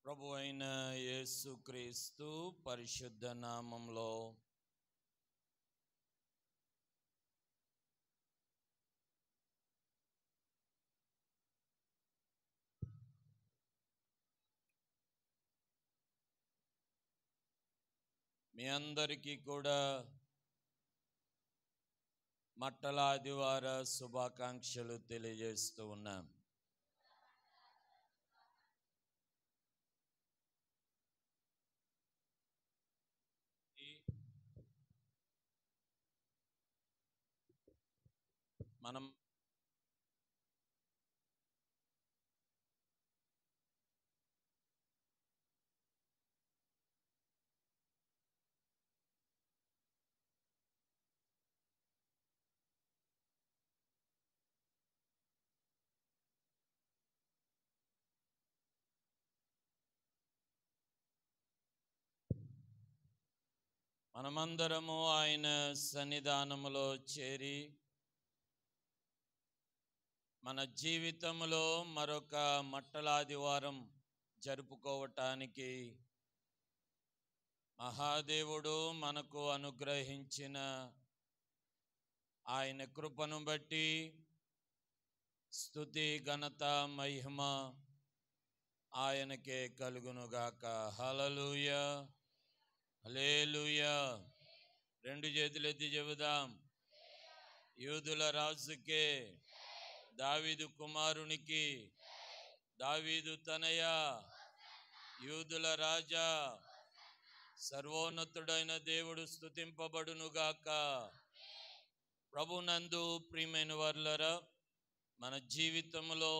ప్రభు అయిన యేసుక్రీస్తు పరిశుద్ధ నామంలో మీ అందరికీ కూడా మట్టల ఆదివార శుభాకాంక్షలు తెలియజేస్తూ ఉన్నాం. మనం మనమందరము ఆయన సన్నిధానములో చేరి మన జీవితంలో మరొక మట్టల ఆదివారం జరుపుకోవటానికి మహాదేవుడు మనకు అనుగ్రహించిన ఆయన కృపను బట్టి స్తుతి ఘనత మహిమ ఆయనకే కలుగునుగాక. హల్లెలూయా హల్లెలూయా. రెండు చేతులు ఎత్తి చెబుదాం, యూదుల రాజుకే, దావీదు కుమారునికి, దావీదు తనయ, యూదుల రాజా, సర్వోన్నతుడైన దేవుడు స్తుతింపబడునుగాక. ప్రభునందు ప్రియమైన వారులారా, మన జీవితంలో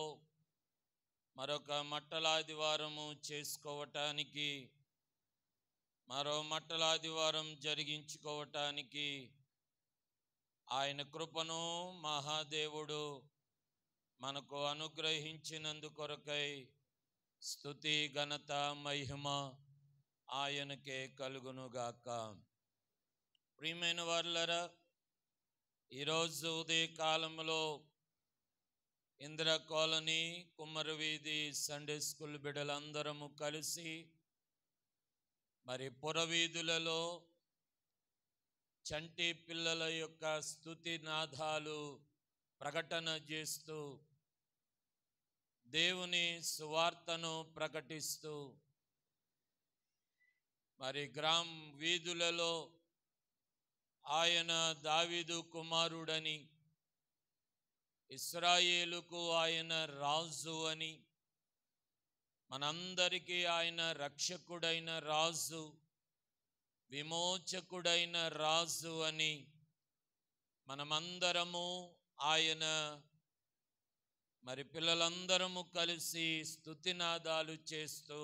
మరొక మట్టల ఆదివారము చేసుకోవటానికి, మరో మట్టల ఆదివారం జరిగించుకోవటానికి ఆయన కృపను మహాదేవుడు మనకు అనుగ్రహించినందుకొరకై స్తుతి ఘనత మహిమ ఆయనకే కలుగునుగాక. ప్రియమైన వారులారా, ఈరోజు ఉదయకాలంలో ఇందిరా కాలనీ కుమ్మరి వీధి సండే స్కూల్ బిడ్డలందరము కలిసి మరి పురవీధులలో చంటి పిల్లల యొక్క స్తుతి నాదాలు ప్రకటన చేస్తూ దేవుని సువార్తను ప్రకటిస్తూ మరి గ్రామ వీధులలో ఆయన దావీదు కుమారుడని, ఇశ్రాయేలుకు ఆయన రాజు అని, మనందరికీ ఆయన రక్షకుడైన రాజు, విమోచకుడైన రాజు అని మనమందరము ఆయన మరి పిల్లలందరము కలిసి స్తుతినాదాలు చేస్తూ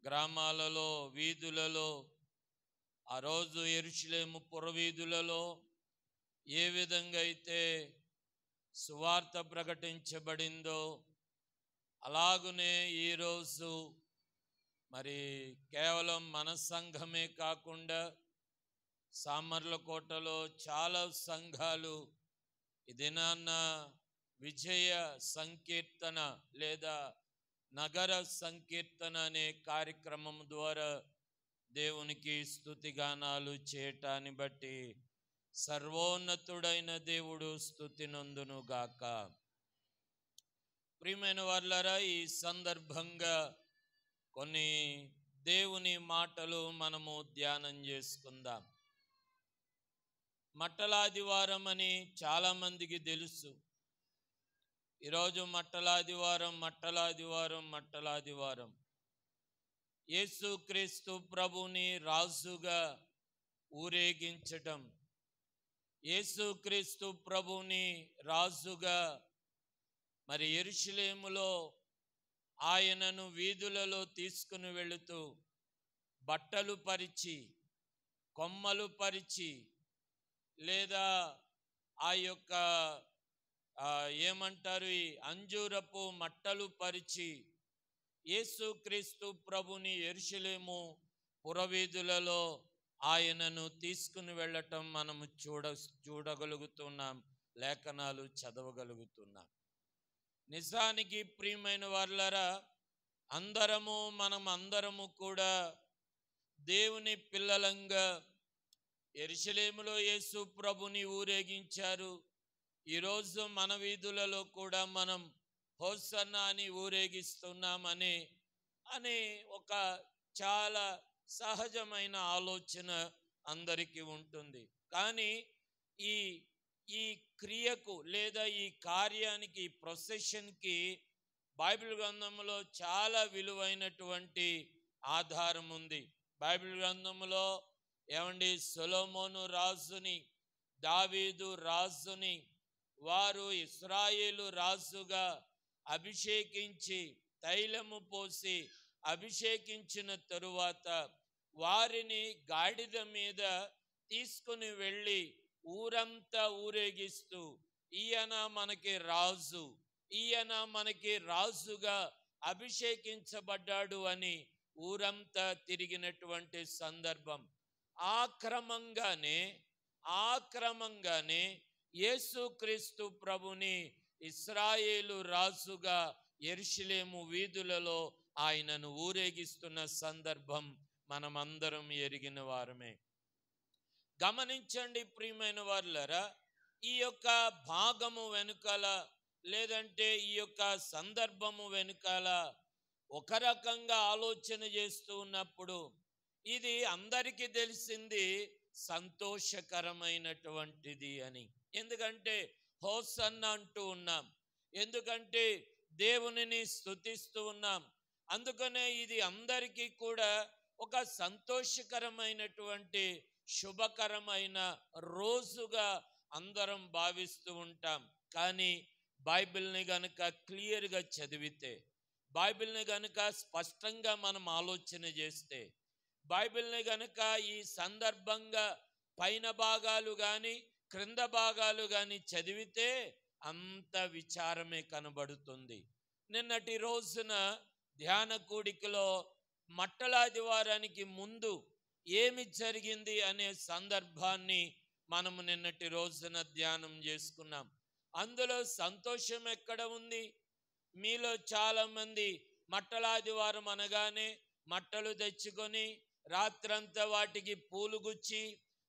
గ్రామాలలో వీధులలో ఆ రోజు యెరూషలేము పురవీధులలో ఏ విధంగా అయితే సువార్త ప్రకటించబడిందో అలాగునే ఈరోజు మరి కేవలం మన సంఘమే కాకుండా సామర్లకోటలో చాలా సంఘాలు ఈ దినాన్న విజయ సంకీర్తన లేదా నగర సంకీర్తన అనే కార్యక్రమం ద్వారా దేవునికి స్తుతిగానాలు చేయటాన్ని బట్టి సర్వోన్నతుడైన దేవుడు స్తుతి నొందునుగాక. ప్రియమైన వారులారా, ఈ సందర్భంగా కొన్ని దేవుని మాటలు మనము ధ్యానం చేసుకుందాం. మట్టల ఆదివారం అని చాలా మందికి తెలుసు. ఈరోజు మట్టల ఆదివారం యేసుక్రీస్తు ప్రభుని రాజుగా ఊరేగించటం, యేసుక్రీస్తు ప్రభుని రాజుగా మరి యెరూషలేములో ఆయనను వీధులలో తీసుకుని వెళుతూ బట్టలు పరిచి, కొమ్మలు పరిచి, లేదా ఆ యొక్క ఏమంటారు ఈ అంజూరపు మట్టలు పరిచి యేసుక్రీస్తు ప్రభుని యెరూషలేము పురవీధులలో ఆయనను తీసుకుని వెళ్ళటం మనము చూడగలుగుతున్నాం, లేఖనాలు చదవగలుగుతున్నాం. నిజానికి ప్రియమైన వారులారా, మనం అందరము కూడా దేవుని పిల్లలంగా యెరూషలేములో యేసు ప్రభుని ఊరేగించారు. ఈరోజు మన వీధులలో కూడా మనం హోసన్నా అని ఊరేగిస్తున్నామని ఒక చాలా సహజమైన ఆలోచన అందరికీ ఉంటుంది. కానీ ఈ ఈ క్రియకు లేదా ఈ కార్యానికి, ఈ ప్రొసెషన్కి బైబిల్ గ్రంథంలో చాలా విలువైనటువంటి ఆధారం ఉంది. బైబిల్ గ్రంథంలో సొలొమోను రాజుని, దావీదు రాజుని వారు ఇశ్రాయేలు రాజుగా అభిషేకించి, తైలము పోసి అభిషేకించిన తరువాత వారిని గాడిద మీద తీసుకుని వెళ్ళి ఊరంతా ఊరేగిస్తూ, ఈయన మనకి రాజు, ఈయన మనకి రాజుగా అభిషేకించబడ్డాడు అని ఊరంతా తిరిగినటువంటి సందర్భం. ఆక్రమంగానే యేసుక్రీస్తు ప్రభుని ఇశ్రాయేలు రాజుగా యెరూషలేము వీధులలో ఆయనను ఊరేగిస్తున్న సందర్భం మనమందరం ఎరిగిన వారమే. గమనించండి ప్రియమైన వారులారా, ఈ యొక్క భాగము వెనుకాల లేదంటే ఈ యొక్క సందర్భము వెనుకాల ఒక రకంగా ఆలోచన చేస్తూ ఉన్నప్పుడు ఇది అందరికీ తెలిసింది సంతోషకరమైనటువంటిది అని. ఎందుకంటే హోసన్నా అంటూ ఉన్నాం, ఎందుకంటే దేవునిని స్తుతిస్తూ ఉన్నాం. అందుకనే ఇది అందరికీ కూడా ఒక సంతోషకరమైనటువంటి శుభకరమైన రోజుగా అందరం భావిస్తూ ఉంటాం. కానీ బైబిల్ని గనుక క్లియర్గా చదివితే, బైబిల్ని గనుక స్పష్టంగా మనం ఆలోచన చేస్తే, బైబిల్ని గనుక ఈ సందర్భంగా పైన భాగాలు కానీ క్రింద భాగాలు కానీ చదివితే అంత విచారమే కనబడుతుంది. నిన్నటి రోజున ధ్యాన కూడికలో మట్టలాదివారానికి ముందు ఏమి జరిగింది అనే సందర్భాన్ని మనము నిన్నటి రోజున ధ్యానం చేసుకున్నాం. అందులో సంతోషం ఎక్కడ ఉంది? మీలో చాలామంది మట్టలాదివారం అనగానే మట్టలు తెచ్చుకొని రాత్రంతా వాటికి పూలు గుచ్చి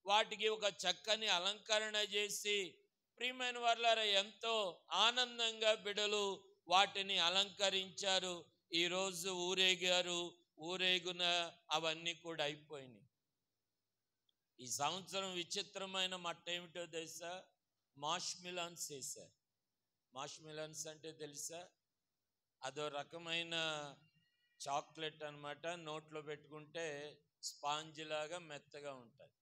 వాటికి ఒక చక్కని అలంకరణ చేసి, ప్రియమైన వారులారా, ఎంతో ఆనందంగా బిడలు వాటిని అలంకరించారు. ఈరోజు ఊరేగారు, ఊరేగున అవన్నీ కూడా అయిపోయినాయి. ఈ సంవత్సరం విచిత్రమైన మట్ట ఏమిటో తెలుసా? మాష్ మిలాన్స్ వేశారు. మాష్ మిలాన్స్ అంటే తెలుసా? అదో రకమైన చాక్లెట్ అన్నమాట. నోట్లో పెట్టుకుంటే స్పాంజ్ లాగా మెత్తగా ఉంటుంది.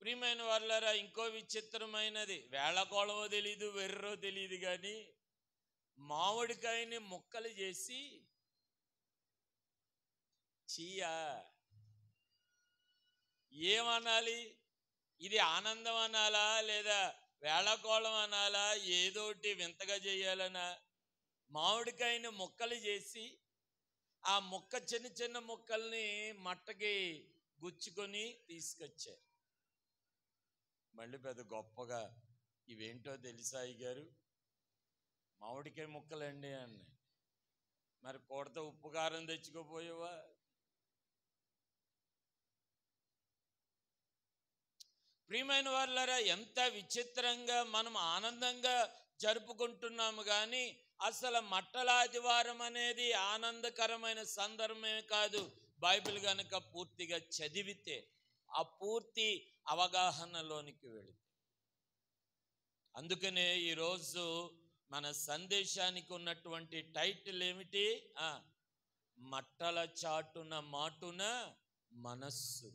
ప్రియమైన వాళ్ళారా, ఇంకో విచిత్రమైనది, వేళకోళమో తెలీదు, వెర్రో తెలియదు, కానీ మామిడికాయని ముక్కలు చేసి చీయా ఏమనాలి? ఇది ఆనందం అనాలా లేదా వేళకోళం అనాలా? ఏదోటి వింతగా చేయాలనా? మామిడికాయని ముక్కలు చేసి ఆ ముక్క చిన్న చిన్న ముక్కల్ని మట్టకి గుచ్చుకొని తీసుకొచ్చారు. మళ్ళీ పెద్ద గొప్పగా, ఇవేంటో తెలుసా అయ్యగారు? మామిడికాయ ముక్కలండి అన్న. మరి కూడత ఉప్పు కారం తెచ్చుకోపోయేవా? ప్రియమైన వాళ్ళారా, ఎంత విచిత్రంగా మనం ఆనందంగా జరుపుకుంటున్నాము. కానీ అసలు మట్టలాదివారం అనేది ఆనందకరమైన సందర్భమే కాదు. బైబిల్ గనుక పూర్తిగా చదివితే, ఆ పూర్తి అవగాహనలోనికి వెళితే. అందుకనే ఈరోజు మన సందేశానికి ఉన్నటువంటి టైటిల్ ఏమిటి? మట్టల చాటున మాటున మనస్సు.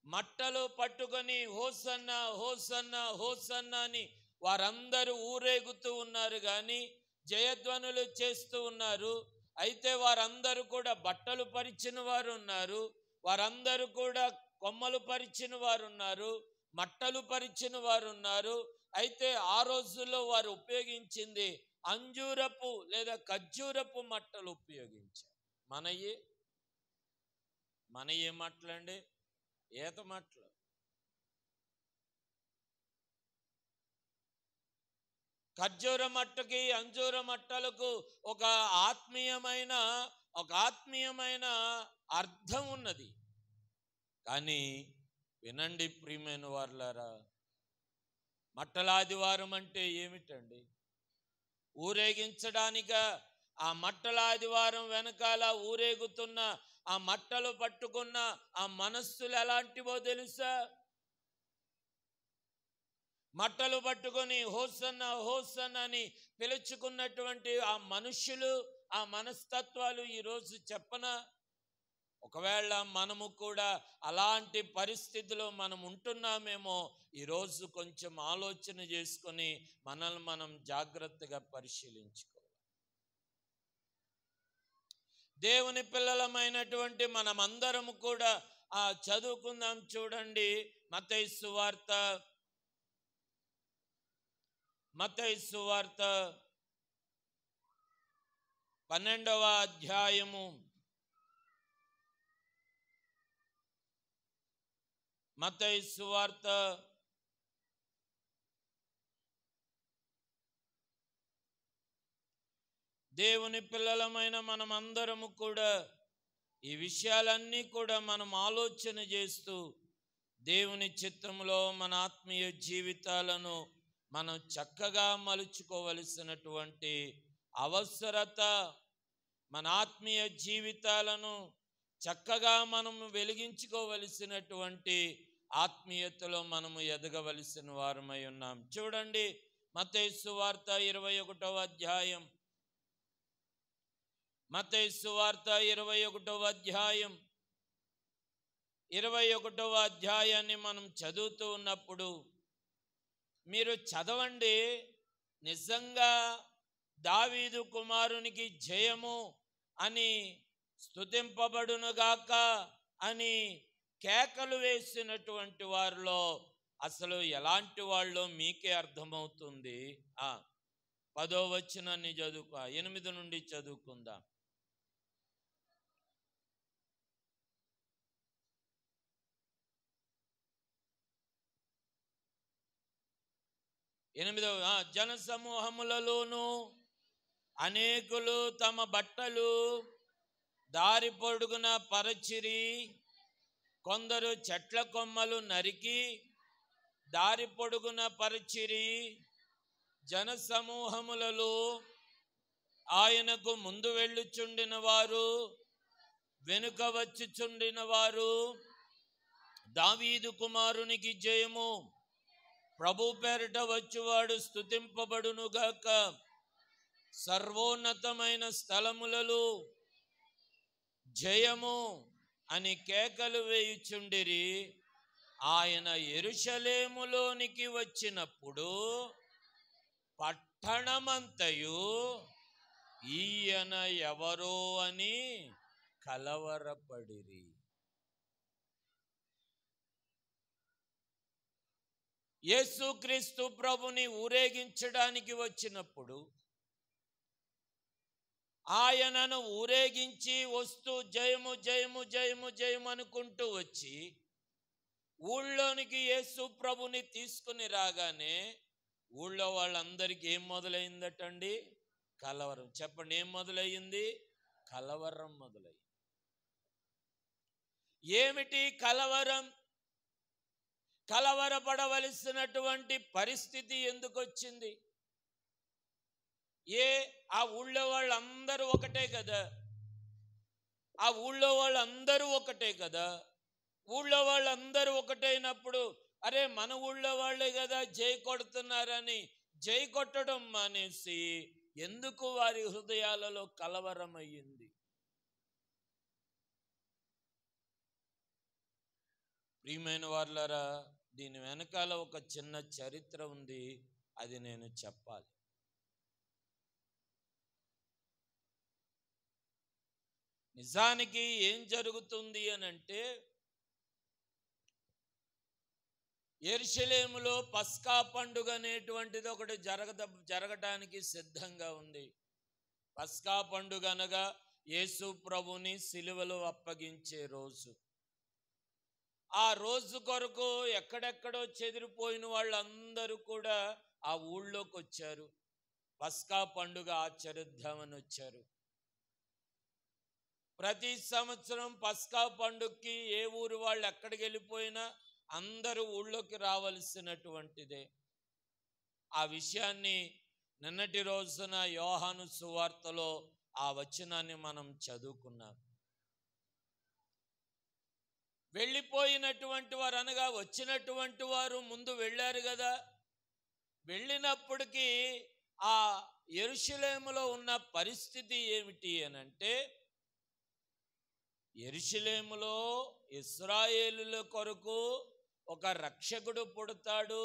మట్టలు పట్టుకొని హోసన్నా హోసన్నా హోసన్నా అని వారందరూ ఊరేగుతూ ఉన్నారు, కానీ జయధ్వనులు చేస్తూ ఉన్నారు. అయితే వారందరూ కూడా బట్టలు పరిచిన వారు ఉన్నారు, వారందరూ కూడా కొమ్మలు పరిచిన వారు ఉన్నారు, మట్టలు పరిచిన వారు ఉన్నారు. అయితే ఆ రోజుల్లో వారు ఉపయోగించింది అంజూరపు లేదా ఖర్జూరపు మట్టలు ఉపయోగించారు. మన ఏ మట్టలండి? ఈత మట్టలు. ఖర్జూర మట్టకి అంజూర మట్టలకు ఒక ఆత్మీయమైన అర్థం ఉన్నది. కానీ వినండి ప్రియమైన వారలారా, మట్టలాదివారం అంటే ఏమిటండి? ఊరేగించడానిక? ఆ మట్టలాదివారం వెనకాల ఊరేగుతున్న ఆ మట్టలు పట్టుకున్న ఆ మనస్సులు ఎలాంటివో తెలుసా? మట్టలు పట్టుకొని హోసన్న హోసన్న అని పిలుచుకున్నటువంటి ఆ మనుష్యులు, ఆ మనస్తత్వాలు ఈరోజు చెప్పనా? ఒకవేళ మనము కూడా అలాంటి పరిస్థితిలో మనం ఉంటున్నామేమో, ఈరోజు కొంచెం ఆలోచన చేసుకొని మనల్ని మనం జాగ్రత్తగా పరిశీలించుకోవాలి. దేవుని పిల్లలమైనటువంటి మనమందరము కూడా చదువుకుందాం. చూడండి, మత్తయి సువార్త 12వ అధ్యాయము. మత్తయి సువార్త 12వ దేవుని పిల్లలమైన మనమందరము కూడా ఈ విషయాలన్నీ కూడా మనం ఆలోచన చేస్తూ దేవుని చిత్తంలో మన ఆత్మీయ జీవితాలను మనం చక్కగా మలుచుకోవలసినటువంటి అవసరత, మన ఆత్మీయ జీవితాలను చక్కగా మనము వెలిగించుకోవలసినటువంటి ఆత్మీయతలో మనము ఎదగవలసిన వారమై ఉన్నాం. చూడండి, మత్తయి సువార్త 21వ అధ్యాయం. మత్తయి సువార్త 21వ అధ్యాయం 21వ అధ్యాయాన్ని మనం చదువుతూ ఉన్నప్పుడు మీరు చదవండి. నిజంగా దావీదు కుమారునికి జయము అని, స్తుతింపబడునుగాక అని కేకలు వేసినటువంటి వారిలో అసలు ఎలాంటి వాళ్ళో మీకే అర్థమవుతుంది. 10వ వచనాన్ని చదువుకో, 8 నుండి చదువుకుందాం. 8వ జన సమూహములలోను అనేకులు తమ బట్టలు దారి పొడుగున పరచిరి, కొందరు చెట్ల కొమ్మలు నరికి దారి పొడుగున పరచిరి. జన సమూహములలో ఆయనకు ముందు వెళ్ళుచుండిన వారు, వెనుక వచ్చుచుండిన వారు, దావీదు కుమారునికి జయము, ప్రభు పేరిట వచ్చువాడు స్తుతింపబడునుగాక, సర్వోన్నతమైన స్థలములలో జయము అని కేకలు వేయుచుండిరి. ఆయన యెరూషలేములోనికి వచ్చినప్పుడు పట్టణమంతయు ఈయన ఎవరో అని కలవరపడిరి. యేసుక్రీస్తు ప్రభుని ఊరేగించడానికి వచ్చినప్పుడు ఆయనను ఊరేగించి వస్తూ జయము జయము జయము జయము అనుకుంటూ వచ్చి ఊళ్ళోనికి యేసు ప్రభుని తీసుకుని రాగానే ఊళ్ళో వాళ్ళందరికీ ఏం మొదలైందటండి? కలవరం. చెప్పండి, ఏం మొదలయ్యింది? కలవరం మొదలయ్యింది. ఏమిటి కలవరం? కలవరపడవలసినటువంటి పరిస్థితి ఎందుకు వచ్చింది? ఆ ఊళ్ళో వాళ్ళందరూ ఒకటే కదా, ఆ ఊళ్ళో వాళ్ళందరూ ఒకటే కదా. ఊళ్ళో వాళ్ళందరూ ఒకటైనప్పుడు అరే మన ఊళ్ళో వాళ్ళే కదా జై కొడుతున్నారని జై కొట్టడం మానేసి ఎందుకు వారి హృదయాలలో కలవరం అయ్యింది? ప్రియమైన వారలారా, దీని వెనకాల ఒక చిన్న చరిత్ర ఉంది, అది నేను చెప్పాలి. నిజానికి ఏం జరుగుతుంది అని అంటే, యెరూషలేములో పస్కా పండుగ అనేటువంటిది ఒకటి జరగటానికి సిద్ధంగా ఉంది. పస్కా పండుగ అనగా యేసు ప్రభుని సిలువలో అప్పగించే రోజు. ఆ రోజు కొరకు ఎక్కడెక్కడో చెదిరిపోయిన వాళ్ళందరూ కూడా ఆ ఊళ్ళోకి వచ్చారు. పస్కా పండుగ ఆచరిద్దామని వచ్చారు. ప్రతి సంవత్సరం పస్కా పండుగకి ఏ ఊరు వాళ్ళు ఎక్కడికి వెళ్ళిపోయినా అందరూ ఊళ్ళోకి రావలసినటువంటిదే. ఆ విషయాన్ని నిన్నటి రోజున యోహాను సువార్తలో ఆ వచనాన్ని మనం చదువుకున్నాం. వెళ్ళిపోయినటువంటి వారు అనగా వచ్చినటువంటి వారు ముందు వెళ్ళారు కదా. వెళ్ళినప్పటికీ ఆ యెరూషలేములో ఉన్న పరిస్థితి ఏమిటి అనంటే, యెరూషలేములో ఇశ్రాయేలుల కొరకు ఒక రక్షకుడు పుడతాడు,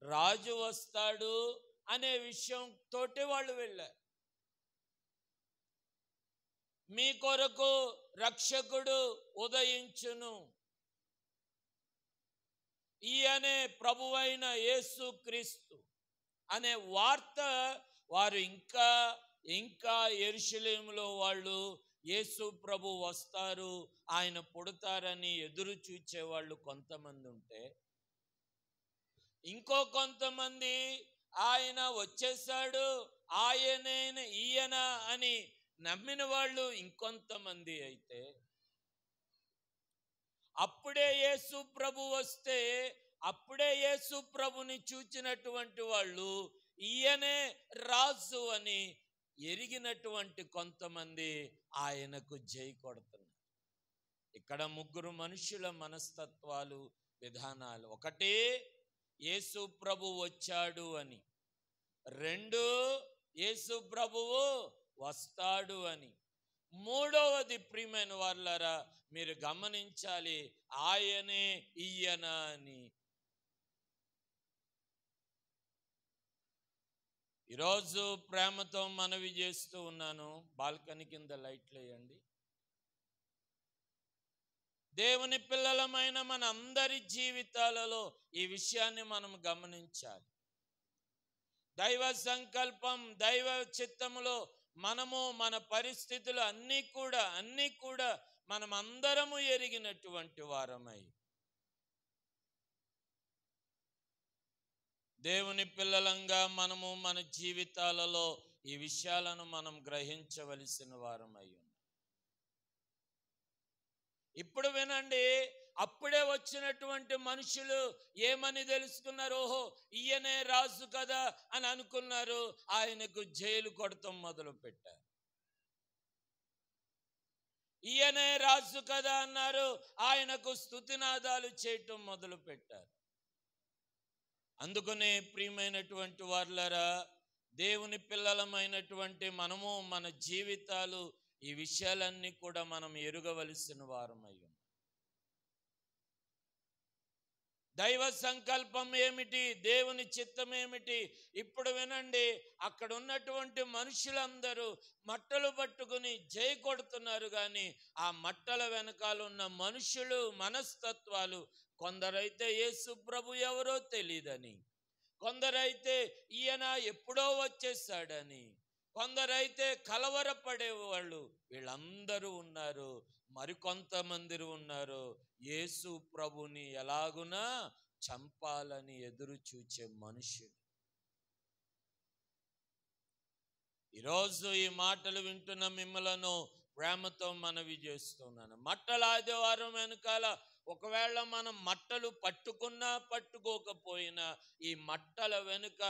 రాజు వస్తాడు అనే విషయం తోటి వాళ్ళు వెళ్ళారు. మీ కొరకు రక్షకుడు ఉదయించును, ఈయనే ప్రభువైన యేసు క్రీస్తు అనే వార్త వారు ఇంకా ఇంకా యెరూషలేములో వాళ్ళు యేసు ప్రభు వస్తారు, ఆయన పుడతారని ఎదురు చూచేవాళ్ళు కొంతమంది ఉంటే, ఇంకో కొంతమంది ఆయన వచ్చేసాడు, ఈయన అని నమ్మిన వాళ్ళు ఇంకొంతమంది అయితే, అప్పుడే యేసు ప్రభు వస్తే అప్పుడే యేసు ప్రభుని చూచినటువంటి వాళ్ళు ఈయనే రాజు అని ఎరిగినటువంటి కొంతమంది ఆయనకు జై కొడుతున్నారు. ఇక్కడ ముగ్గురు మనుషుల మనస్తత్వాలు, విధానాలు. ఒకటి, యేసు ప్రభు వచ్చాడు అని. రెండు, యేసు ప్రభువు వస్తాడు అని. మూడవది ప్రియమైన వారులారా మీరు గమనించాలి, ఆయనే ఈయన అని. ఈరోజు ప్రేమతో మనవి చేస్తూ ఉన్నాను, బాల్కనీ కింద లైట్లు వేయండి. దేవుని పిల్లలమైన మన అందరి జీవితాలలో ఈ విషయాన్ని మనం గమనించాలి. దైవ సంకల్పం, దైవ చిత్తములో మనము మన పరిస్థితులు అన్నీ కూడా మనం అందరము ఎరిగినటువంటి వారమై దేవుని పిల్లలంగా మనము మన జీవితాలలో ఈ విషయాలను మనం గ్రహించవలసిన వారమై ఉన్నాం. ఇప్పుడు వినండి, అప్పుడే వచ్చినటువంటి మనుషులు ఏమని తెలుసుకున్నారు? ఓహో, ఈయనే రాజు కదా అని అనుకున్నారు. ఆయనకు జైలు కొడతాం మొదలు పెట్టారు. ఈయనే రాజు కదా అన్నారు, ఆయనకు స్తుతినాదాలు చేయటం మొదలు పెట్టారు. అందుకనే ప్రియమైనటువంటి వారులారా, దేవుని పిల్లలమైనటువంటి మనము మన జీవితాలు ఈ విషయాలన్నీ కూడా మనం ఎరుగవలసిన వారమై ఉన్నాం. దైవ సంకల్పం ఏమిటి, దేవుని చిత్తం ఏమిటి? ఇప్పుడు వినండి, అక్కడ ఉన్నటువంటి మనుషులందరూ మట్టలు పట్టుకుని జై కొడుతున్నారు, కానీ ఆ మట్టల వెనకాల ఉన్న మనుషులు మనస్తత్వాలు, కొందరైతే యేసు ప్రభు ఎవరో తెలియదని, కొందరైతే ఈయన ఎప్పుడో వచ్చేసాడని, కొందరైతే కలవరపడేవాళ్ళు, వీళ్ళందరూ ఉన్నారు. మరికొంతమంది ఉన్నారు యేసు ప్రభుని ఎలాగునా చంపాలని ఎదురు చూచే మనుషులు. ఈరోజు ఈ మాటలు వింటున్న మిమ్మలను ప్రేమతో మనవి చేస్తున్నాను. మట్టల ఆదివారం వెనకాల ఒకవేళ మనం మట్టలు పట్టుకున్నా పట్టుకోకపోయినా ఈ మట్టల వెనుక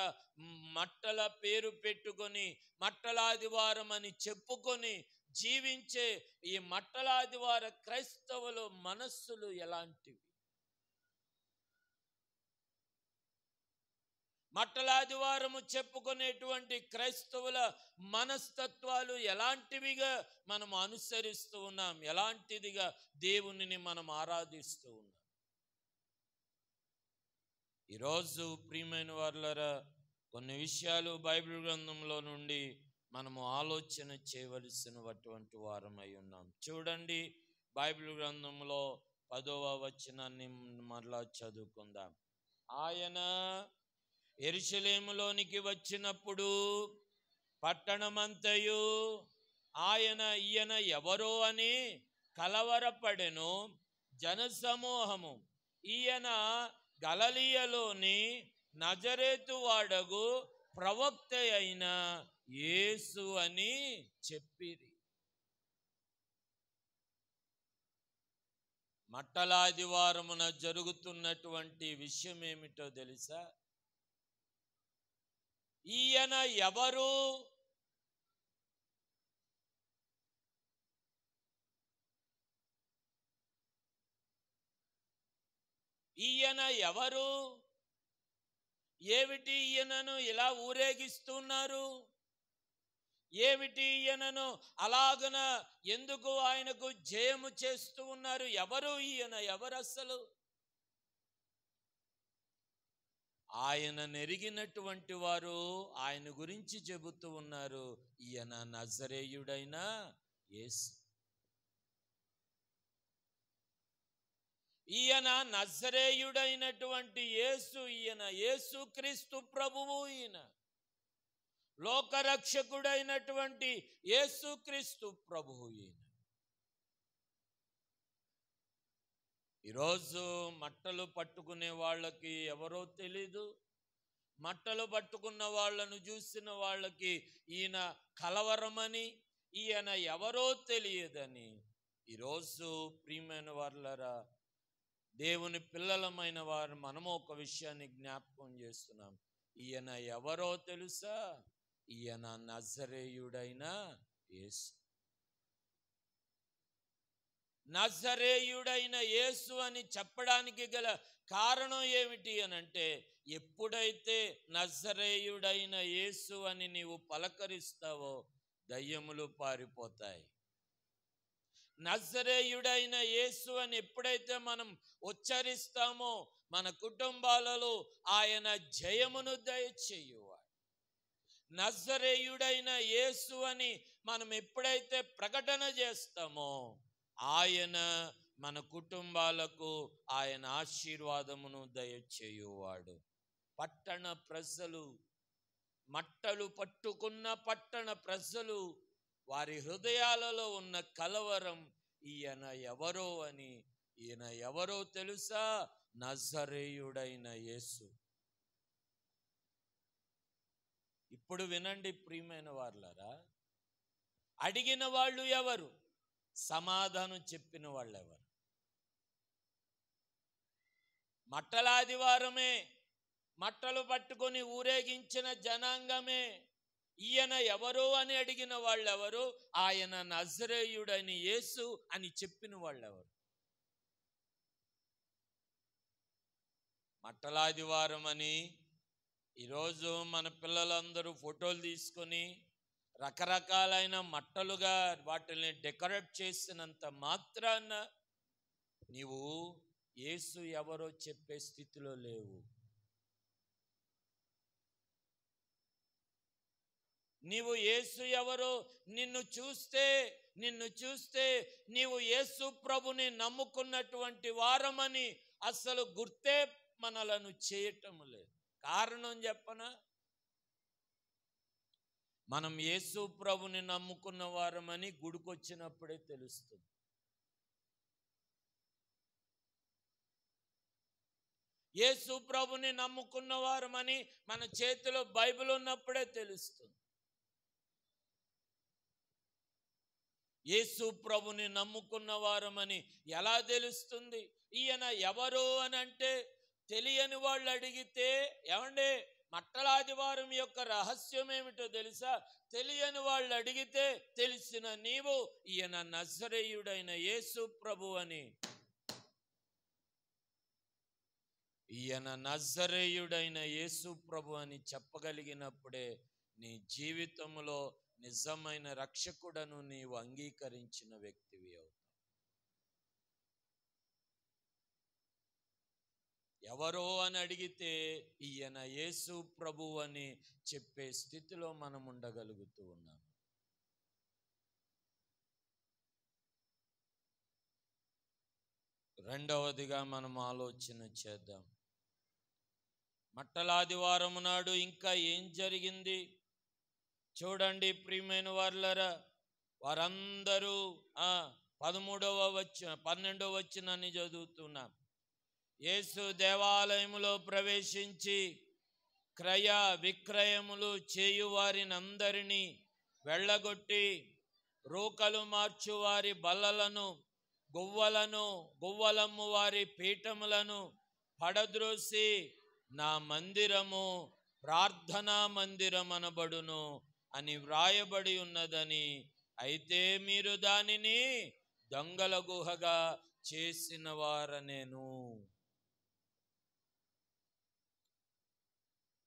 మట్టల పేరు పెట్టుకొని మట్టల ఆదివారం అని చెప్పుకొని జీవించే ఈ మట్టల ఆదివార క్రైస్తవుల మనస్సులు ఎలాంటివి? మట్టల ఆదివారము చెప్పుకునేటువంటి క్రైస్తవుల మనస్తత్వాలు ఎలాంటివిగా మనం అనుసరిస్తూ ఉన్నాం, ఎలాంటిదిగా దేవునిని మనం ఆరాధిస్తూ ఉన్నాం. ఈరోజు ప్రియమైన వారులారా, కొన్ని విషయాలు బైబిల్ గ్రంథంలో నుండి మనము ఆలోచన చేయవలసినటువంటి వారమై ఉన్నాం. చూడండి, బైబిల్ గ్రంథంలో 10వ వచనాన్ని మరలా చదువుకుందాం. ఆయన యెరూషలేములోనికి వచ్చినప్పుడు పట్టణమంతయు ఈయన ఎవరో అని కలవరపడెను. జనసమూహము ఈయన గలిలయలోని నజరేతు వాడగు ప్రవక్త అయిన యేసు అని చెప్పిరి. మట్టలాదివారమున జరుగుతున్నటువంటి విషయం ఏమిటో తెలుసా? ఈయన ఎవరు? ఈయన ఎవరు? ఏమిటి ఈయనను ఇలా ఊరేగిస్తున్నారు? ఏమిటి ఈయనను అలాగన ఎందుకు ఆయనకు జయము చేస్తూ ఉన్నారు? ఎవరు ఈయన? ఎవరు అసలు? ఆయన నెరిగినటువంటి వారు ఆయన గురించి చెబుతూ ఉన్నారు, ఈయన నజరేయుడైన యేసు. ఈయన నజరేయుడైనటువంటి యేసు. ఈయన యేసు క్రీస్తు ప్రభువు. ఈయన లోకరక్షకుడైనటువంటి యేసు క్రీస్తు ప్రభువు. ఈయన ఈరోజు మట్టలు పట్టుకునే వాళ్ళకి ఎవరో తెలీదు. మట్టలు పట్టుకున్న వాళ్ళను చూసిన వాళ్ళకి ఈయన కలవరమని, ఈయన ఎవరో తెలియదని. ఈరోజు ప్రియమైన వారులారా, దేవుని పిల్లలమైన వారు మనము ఒక విషయాన్ని జ్ఞాపకం చేస్తున్నాం. ఈయన ఎవరో తెలుసా? ఈయన నజరేయుడైన యేసు. నజరేయుడైన యేసు అని చెప్పడానికి గల కారణం ఏమిటి అనంటే, ఎప్పుడైతే నజరేయుడైన యేసు అని నీవు పలకరిస్తావో దయ్యములు పారిపోతాయి. నజరేయుడైన యేసు అని ఎప్పుడైతే మనం ఉచ్చరిస్తామో మన కుటుంబాలలో ఆయన జయమును దయచేయువాడు. నజరేయుడైన యేసు అని మనం ఎప్పుడైతే ప్రకటన చేస్తామో ఆయన మన కుటుంబాలకు ఆయన ఆశీర్వాదమును దయచేయువాడు. పట్టణ ప్రజలు, మట్టలు పట్టుకున్న పట్టణ ప్రజలు, వారి హృదయాలలో ఉన్న కలవరం ఈయన ఎవరో అని. ఈయన ఎవరో తెలుసా? నజరేయుడైన యేసు. ఇప్పుడు వినండి ప్రియమైన వారులారా, అడిగిన వాళ్ళు ఎవరు? సమాధానం చెప్పిన వాళ్ళు ఎవరు? మట్టలాదివారమే, మట్టలు పట్టుకొని ఊరేగించిన జనాంగమే. ఈయన ఎవరు అని అడిగిన వాళ్ళెవరు? ఆయన నజరేయుడని యేసు అని చెప్పిన వాళ్ళెవరు? మట్టలాదివారం అని ఈరోజు మన పిల్లలందరూ ఫోటోలు తీసుకొని రకరకాలైన మట్టలుగా వాటిని డెకరేట్ చేసినంత మాత్రాన నీవు యేసు ఎవరో చెప్పే స్థితిలో లేవు. నీవు యేసు ఎవరో నిన్ను చూస్తే నీవు యేసు ప్రభుని నమ్ముకున్నటువంటి వారమని అసలు గుర్తే మనలను చేయటం లేదు. కారణం చెప్పనా? మనం యేసు ప్రభుని నమ్ముకున్న వారమని గుడికొచ్చినప్పుడే తెలుస్తుంది. యేసు ప్రభుని నమ్ముకున్న వారమని మన చేతిలో బైబిల్ ఉన్నప్పుడే తెలుస్తుంది. యేసు ప్రభుని నమ్ముకున్న వారమని ఎలా తెలుస్తుంది? ఈయన ఎవరు అని అంటే తెలియని వాళ్ళు అడిగితే, ఏమండి మట్టలాదివారం యొక్క రహస్యం ఏమిటో తెలుసా? తెలియని వాళ్ళు అడిగితే తెలిసిన నీవు ఈయన నజరేయుడైన యేసు ప్రభు అని. ఈయన నజరేయుడైన యేసు ప్రభు అని చెప్పగలిగినప్పుడే నీ జీవితంలో నిజమైన రక్షకుడను నీవు అంగీకరించిన వ్యక్తివి అవుతావు. ఎవరో అని అడిగితే ఈయన యేసు ప్రభు అని చెప్పే స్థితిలో మనం ఉండగలుగుతూ ఉన్నాం. రెండవదిగా మనం ఆలోచన చేద్దాం. మట్టలాదివారం నాడు ఇంకా ఏం జరిగింది చూడండి ప్రియమైన వారులారా. వారందరూ 12వ వచనాన్ని చదువుతున్నాం. యేసు దేవాలయములో ప్రవేశించి క్రయ విక్రయములు చేయువారినందరినీ వెళ్ళగొట్టి రూకలు మార్చువారి బల్లలను గువ్వలమ్ము వారి పీఠములను పడద్రోసి నా మందిరము ప్రార్థనా మందిరం అనబడును అని వ్రాయబడి ఉన్నదని, అయితే మీరు దానిని దొంగల గుహగా చేసిన వారనేను.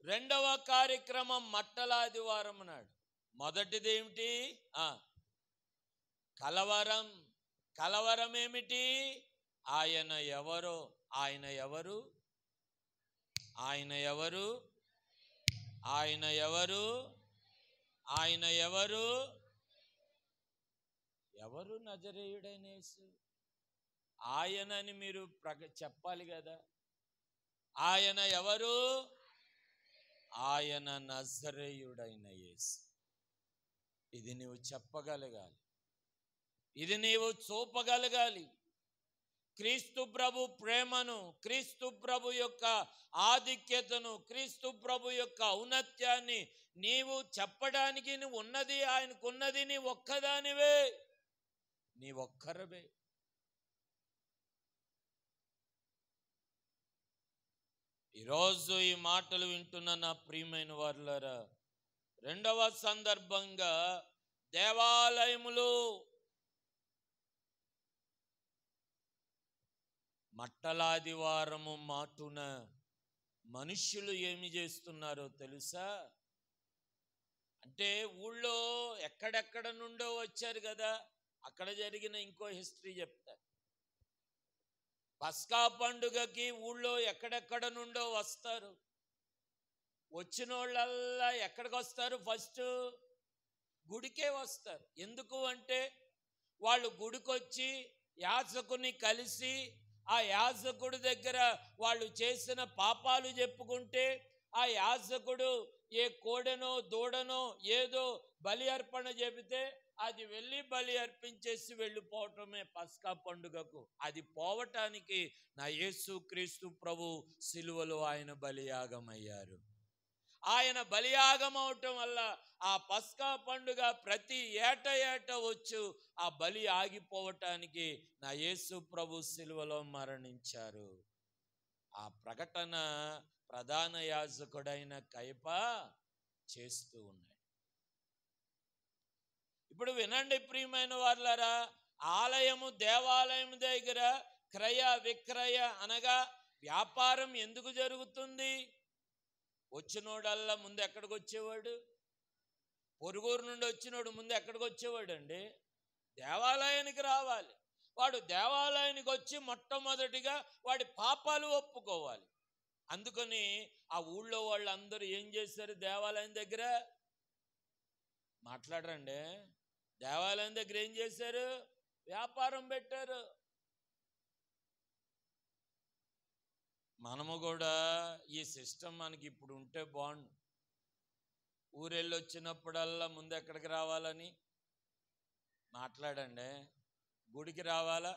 రెండవ కార్యక్రమం మట్టలాదివారం నాడు. మొదటిదేమిటి? కలవరం ఏమిటి? ఆయన ఎవరు? ఆయన ఎవరు? ఆయన ఎవరు? ఆయన ఎవరు? ఆయన ఎవరు? ఎవరు? నజరేయుడైన యేసు. ఆయనని మీరు చెప్పాలి కదా. ఆయన ఎవరు? ఆయన నజరేయుడైన యేసు. ఇది నీవు చెప్పగలగాలి, ఇది నీవు చూపగలగాలి. క్రీస్తు ప్రభు ప్రేమను, క్రీస్తు ప్రభు యొక్క ఆధిక్యతను, క్రీస్తు ప్రభు యొక్క ఔన్నత్యాన్ని నీవు చెప్పడానికి నువ్వు ఉన్నది, ఆయనకున్నది నీ ఒక్కదానివే, నీ ఒక్కరవే. ఈరోజు ఈ మాటలు వింటున్న నా ప్రియమైన వారులారా, రెండవ సందర్భంగా దేవాలయములు మట్టలాదివారము మాటున మనుష్యులు ఏమి చేస్తున్నారో తెలుసా? అంటే ఊళ్ళో ఎక్కడెక్కడ నుండో వచ్చారు కదా, అక్కడ జరిగిన ఇంకో హిస్టరీ చెప్తారు. పస్కా పండుగకి ఊళ్ళో ఎక్కడెక్కడ నుండో వస్తారు. వచ్చిన వాళ్ళల్లా ఎక్కడికి వస్తారు? ఫస్ట్ గుడికే వస్తారు. ఎందుకు అంటే వాళ్ళు గుడికొచ్చి యాజకుని కలిసి ఆ యాజకుడి దగ్గర వాళ్ళు చేసిన పాపాలు చెప్పుకుంటే ఆ యాజకుడు ఏ కోడెనో దూడనో ఏదో బలి అర్పణ చెబితే అది వెళ్ళి బలి అర్పించేసి వెళ్ళిపోవటమే పస్కా పండుగకు. అది పోవటానికి నా యేసు క్రీస్తు ప్రభు సిలువలో ఆయన బలియాగమయ్యారు. ఆయన బలియాగం అవటం వల్ల ఆ పస్కా పండుగ ప్రతి ఏట వచ్చు ఆ బలి ఆగిపోవటానికి నా యేసు ప్రభు సిలువలో మరణించారు. ఆ ప్రకటన ప్రధాన యాజకుడైన కయప చేస్తూ ఉన్నాయి. ఇప్పుడు వినండి ప్రియమైన వారులారా, ఆలయము దేవాలయం దగ్గర క్రయ విక్రయ అనగా వ్యాపారం ఎందుకు జరుగుతుంది? వచ్చినోడల్లా ముందు ఎక్కడికి వచ్చేవాడు? పొరుగురు నుండి వచ్చినోడు ముందు ఎక్కడికి వచ్చేవాడు అండి? దేవాలయానికి రావాలి. వాడు దేవాలయానికి వచ్చి మొట్టమొదటిగా వాడి పాపాలు ఒప్పుకోవాలి. అందుకని ఆ ఊళ్ళో వాళ్ళందరూ ఏం చేశారు? దేవాలయం దగ్గర మాట్లాడరండి. దేవాలయం దగ్గర ఏం చేశారు? వ్యాపారం పెట్టారు. మనము కూడా ఈ సిస్టమ్ మనకి ఇప్పుడు ఉంటే బాగుండు. ఊరెళ్ళి వచ్చినప్పుడల్లా ముందు ఎక్కడికి రావాలని మాట్లాడండి. గుడికి రావాలా,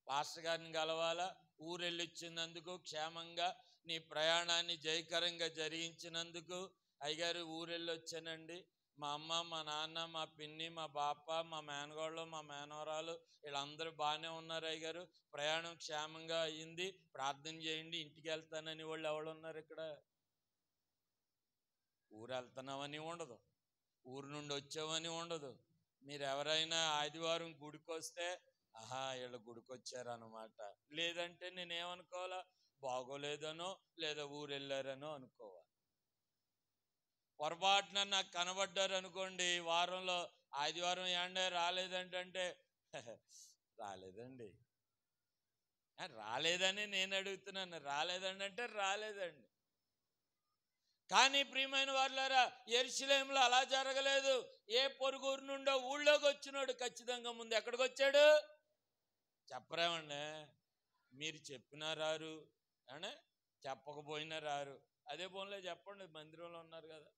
పాస్టర్ గారిని కలవాలా, ఊరెళ్ళి వచ్చినందుకు క్షేమంగా నీ ప్రయాణాన్ని జయకరంగా జరిగించినందుకు, అయ్యగారు ఊరెళ్ళి వచ్చానండి, మా అమ్మ మా నాన్న మా పిన్ని మా బాప మా మేనగోళ్ళు మా మేనవరాలు వీళ్ళందరూ బాగానే ఉన్నారు అయ్యగారు, ప్రయాణం క్షేమంగా అయ్యింది, ప్రార్థన చేయండి, ఇంటికి వెళ్తానని వాళ్ళు ఎవరున్నారు? ఇక్కడ ఊరు వెళ్తున్నామని ఉండదు, ఊరు నుండి వచ్చామని ఉండదు. మీరు ఎవరైనా ఆదివారం గుడికి వస్తే వీళ్ళు గుడికి వచ్చారనమాట, లేదంటే నేనేమనుకోవాలా? బాగోలేదనో లేదా ఊరు వెళ్ళారనో అనుకోవాలి. పొరపాటున నాకు కనబడ్డారు అనుకోండి, వారంలో ఆదివారం ఏండే రాలేదంటే రాలేదండి, రాలేదని నేను అడుగుతున్నాను. రాలేదండి అంటే రాలేదండి. కానీ ప్రియమైన వారులారా, యెరూషలేములో అలా జరగలేదు. ఏ పొరుగురు నుండో ఊళ్ళోకి వచ్చినాడు ఖచ్చితంగా ముందు ఎక్కడికి వచ్చాడు? చెప్పరేమండి? మీరు చెప్పినా రారు, అంటే చెప్పకపోయినా రారు. అదే పోన్లే చెప్పండి, మందిరంలో ఉన్నారు కదా.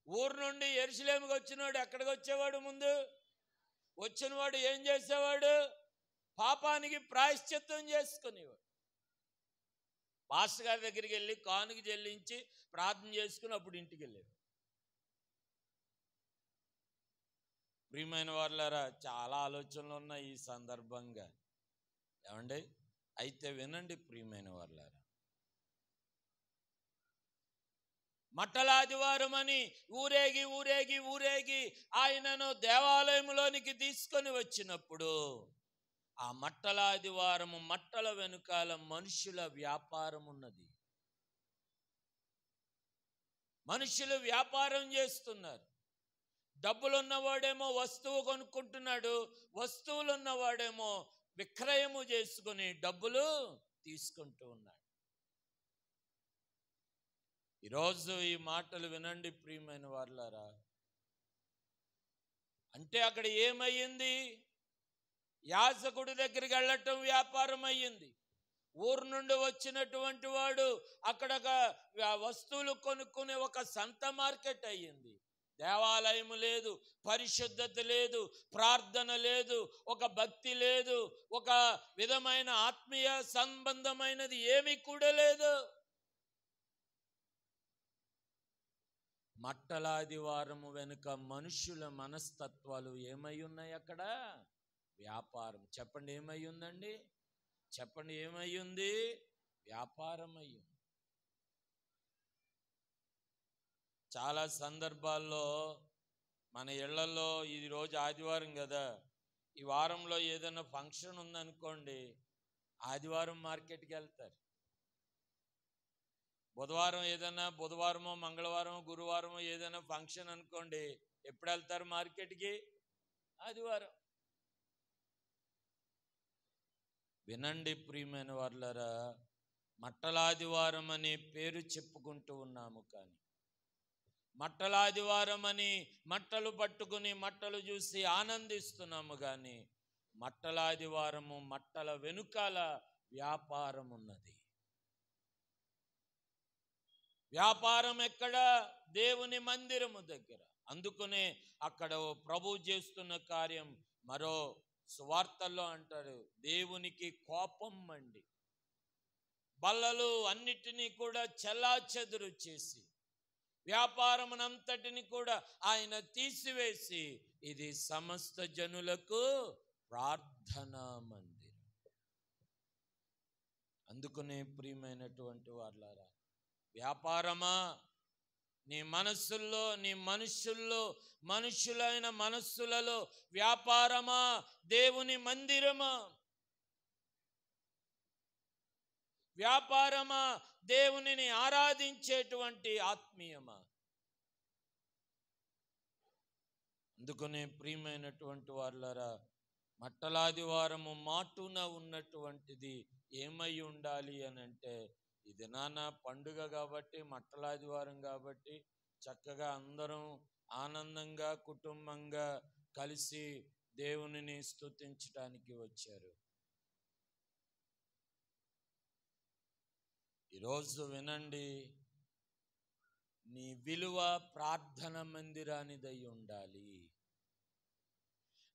ఊరు నుండి యెరూషలేముకి వచ్చినాడు ఎక్కడికి వచ్చేవాడు? ముందు వచ్చినవాడు ఏం చేసేవాడు? పాపానికి ప్రాయశ్చిత్తం చేసుకునేవాడు. పాస్టర్ గారి దగ్గరికి వెళ్ళి కానుక చెల్లించి ప్రార్థన చేసుకుని అప్పుడు ఇంటికి వెళ్ళాడు. ప్రియమైన వాళ్ళారా, చాలా ఆలోచనలు ఉన్నాయి ఈ సందర్భంగా. ఏమండి? అయితే వినండి ప్రియమైన వాళ్ళారా, మట్టల ఆదివారం అని ఊరేగి ఊరేగి ఊరేగి ఆయనను దేవాలయంలోనికి తీసుకొని వచ్చినప్పుడు ఆ మట్టల ఆదివారము మట్టల వెనుకాల మనుషుల వ్యాపారం ఉన్నది. మనుషులు వ్యాపారం చేస్తున్నారు. డబ్బులున్నవాడేమో వస్తువు కొనుక్కుంటున్నాడు, వస్తువులు ఉన్నవాడేమో విక్రయము చేసుకుని డబ్బులు తీసుకుంటూ ఉన్నాడు. ఈరోజు ఈ మాటలు వినండి ప్రియమైన వాళ్ళారా. అంటే అక్కడ ఏమయ్యింది? యాజకుడి దగ్గరికి వెళ్ళటం వ్యాపారం అయ్యింది. ఊరు నుండి వచ్చినటువంటి వాడు అక్కడ వస్తువులు కొనుక్కునే ఒక సంత మార్కెట్ అయ్యింది. దేవాలయము లేదు, పరిశుద్ధత లేదు, ప్రార్థన లేదు, ఒక భక్తి లేదు, ఒక విధమైన ఆత్మీయ సంబంధమైనది ఏమీ కూడా లేదు. మట్టలాదివారము వెనుక మనుషుల మనస్తత్వాలు ఏమై ఉన్నాయి? అక్కడ వ్యాపారం. చెప్పండి, ఏమై ఉందండి? చెప్పండి, ఏమై ఉంది? వ్యాపారం అయ్యింది. చాలా సందర్భాల్లో మన ఇళ్లలో ఈరోజు ఆదివారం కదా, ఈ వారంలో ఏదైనా ఫంక్షన్ ఉందనుకోండి, ఆదివారం మార్కెట్కి వెళ్తారు. బుధవారమో మంగళవారమో గురువారమో ఏదైనా ఫంక్షన్ అనుకోండి, ఎప్పుడు వెళ్తారు మార్కెట్కి? ఆదివారం. వినండి ప్రియమైన వాళ్ళారా, మట్టలాదివారం అనే పేరు చెప్పుకుంటూ ఉన్నాము, కానీ మట్టలాదివారం అని మట్టలు పట్టుకుని మట్టలు చూసి ఆనందిస్తున్నాము, కానీ మట్టలాదివారము మట్టల వెనుకాల వ్యాపారం ఉన్నది. వ్యాపారం ఎక్కడ? దేవుని మందిరము దగ్గర. అందుకనే అక్కడ ప్రభు చేస్తున్న కార్యం మరో సువార్తల్లో అంటాడు, దేవునికి కోపం మండి బల్లలు అన్నిటినీ కూడా చెల్లాచెదురు చేసి వ్యాపారమునంతటిని కూడా ఆయన తీసివేసి ఇది సమస్త జనులకు ప్రార్థనా మందిరం. అందుకనే ప్రియమైనటువంటి వాళ్ళారా, వ్యాపారమా నీ మనస్సుల్లో, నీ మనుషులైన మనస్సులలో వ్యాపారమా, దేవుని మందిరమా? వ్యాపారమా, దేవునిని ఆరాధించేటువంటి ఆత్మీయమా? అందుకనే ప్రియమైనటువంటి వాళ్ళారా, మట్టలాదివారము మాటున ఉన్నటువంటిది ఏమై ఉండాలి అని అంటే, ఇది నాన్న పండుగ కాబట్టి, మట్టలాదివారం కాబట్టి చక్కగా అందరం ఆనందంగా కుటుంబంగా కలిసి దేవునిని స్తుతించడానికి వచ్చారు. ఈరోజు వినండి, నీ విలువ ప్రార్థన మందిరానిదై ఉండాలి.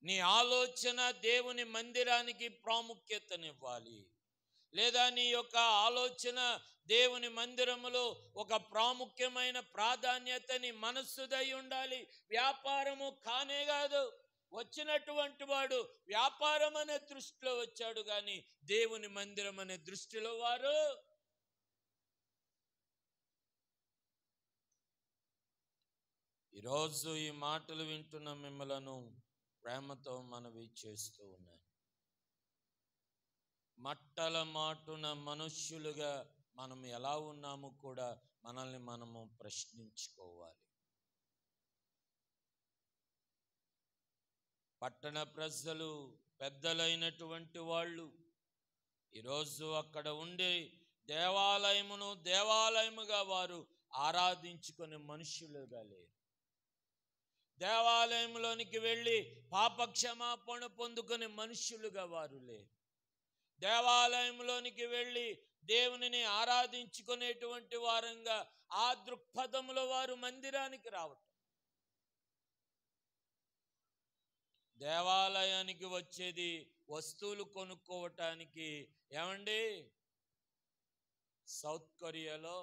నీ ఆలోచన దేవుని మందిరానికి ప్రాముఖ్యతనివ్వాలి. లేదా నీ యొక్క ఆలోచన దేవుని మందిరములో ఒక ప్రాముఖ్యమైన ప్రాధాన్యతని మనస్సుదై ఉండాలి. వ్యాపారము కానే కాదు. వచ్చినటువంటి వాడు వ్యాపారం అనే దృష్టిలో వచ్చాడు, కానీ దేవుని మందిరం అనే దృష్టిలో వారు. ఈరోజు ఈ మాటలు వింటున్న మిమ్మలను ప్రేమతో మనవి చేస్తూ ఉన్నాను. మట్టల మాటున మనుష్యులుగా మనం ఎలా ఉన్నాము కూడా మనల్ని మనము ప్రశ్నించుకోవాలి. పట్టణ ప్రజలు, పెద్దలైనటువంటి వాళ్ళు ఈరోజు అక్కడ ఉండి దేవాలయముగా వారు ఆరాధించుకునే మనుషులుగా లేరు. దేవాలయంలోనికి వెళ్ళి పాపక్షమాపణ పొందుకునే మనుషులుగా వారు లేరు. దేవాలయంలోనికి వెళ్ళి దేవునిని ఆరాధించుకునేటువంటి వారంగా ఆ దృక్పథములో వారు మందిరానికి రావటం. దేవాలయానికి వచ్చేది వస్తువులు కొనుక్కోవటానికి, ఏమండి, సౌత్ కొరియాలో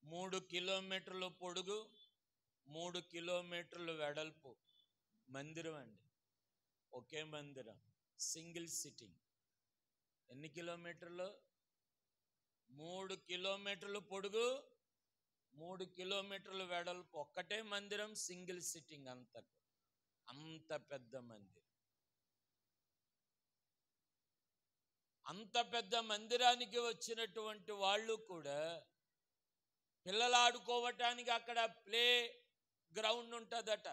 3 కిలోమీటర్ల పొడుగు, 3 కిలోమీటర్ల వెడల్పు మందిరం అండి. ఒకే మందిరం, సింగిల్ సిట్టింగ్. ఎన్ని కిలోమీటర్లు? 3 కిలోమీటర్ల పొడుగు, 3 కిలోమీటర్ల వెడల్పు, ఒక్కటే మందిరం, సింగిల్ సిట్టింగ్. అంత పెద్ద మందిరం. అంత పెద్ద మందిరానికి వచ్చినటువంటి వాళ్ళు కూడా పిల్లలు ఆడుకోవటానికి అక్కడ ప్లే గ్రౌండ్ ఉంటుందట,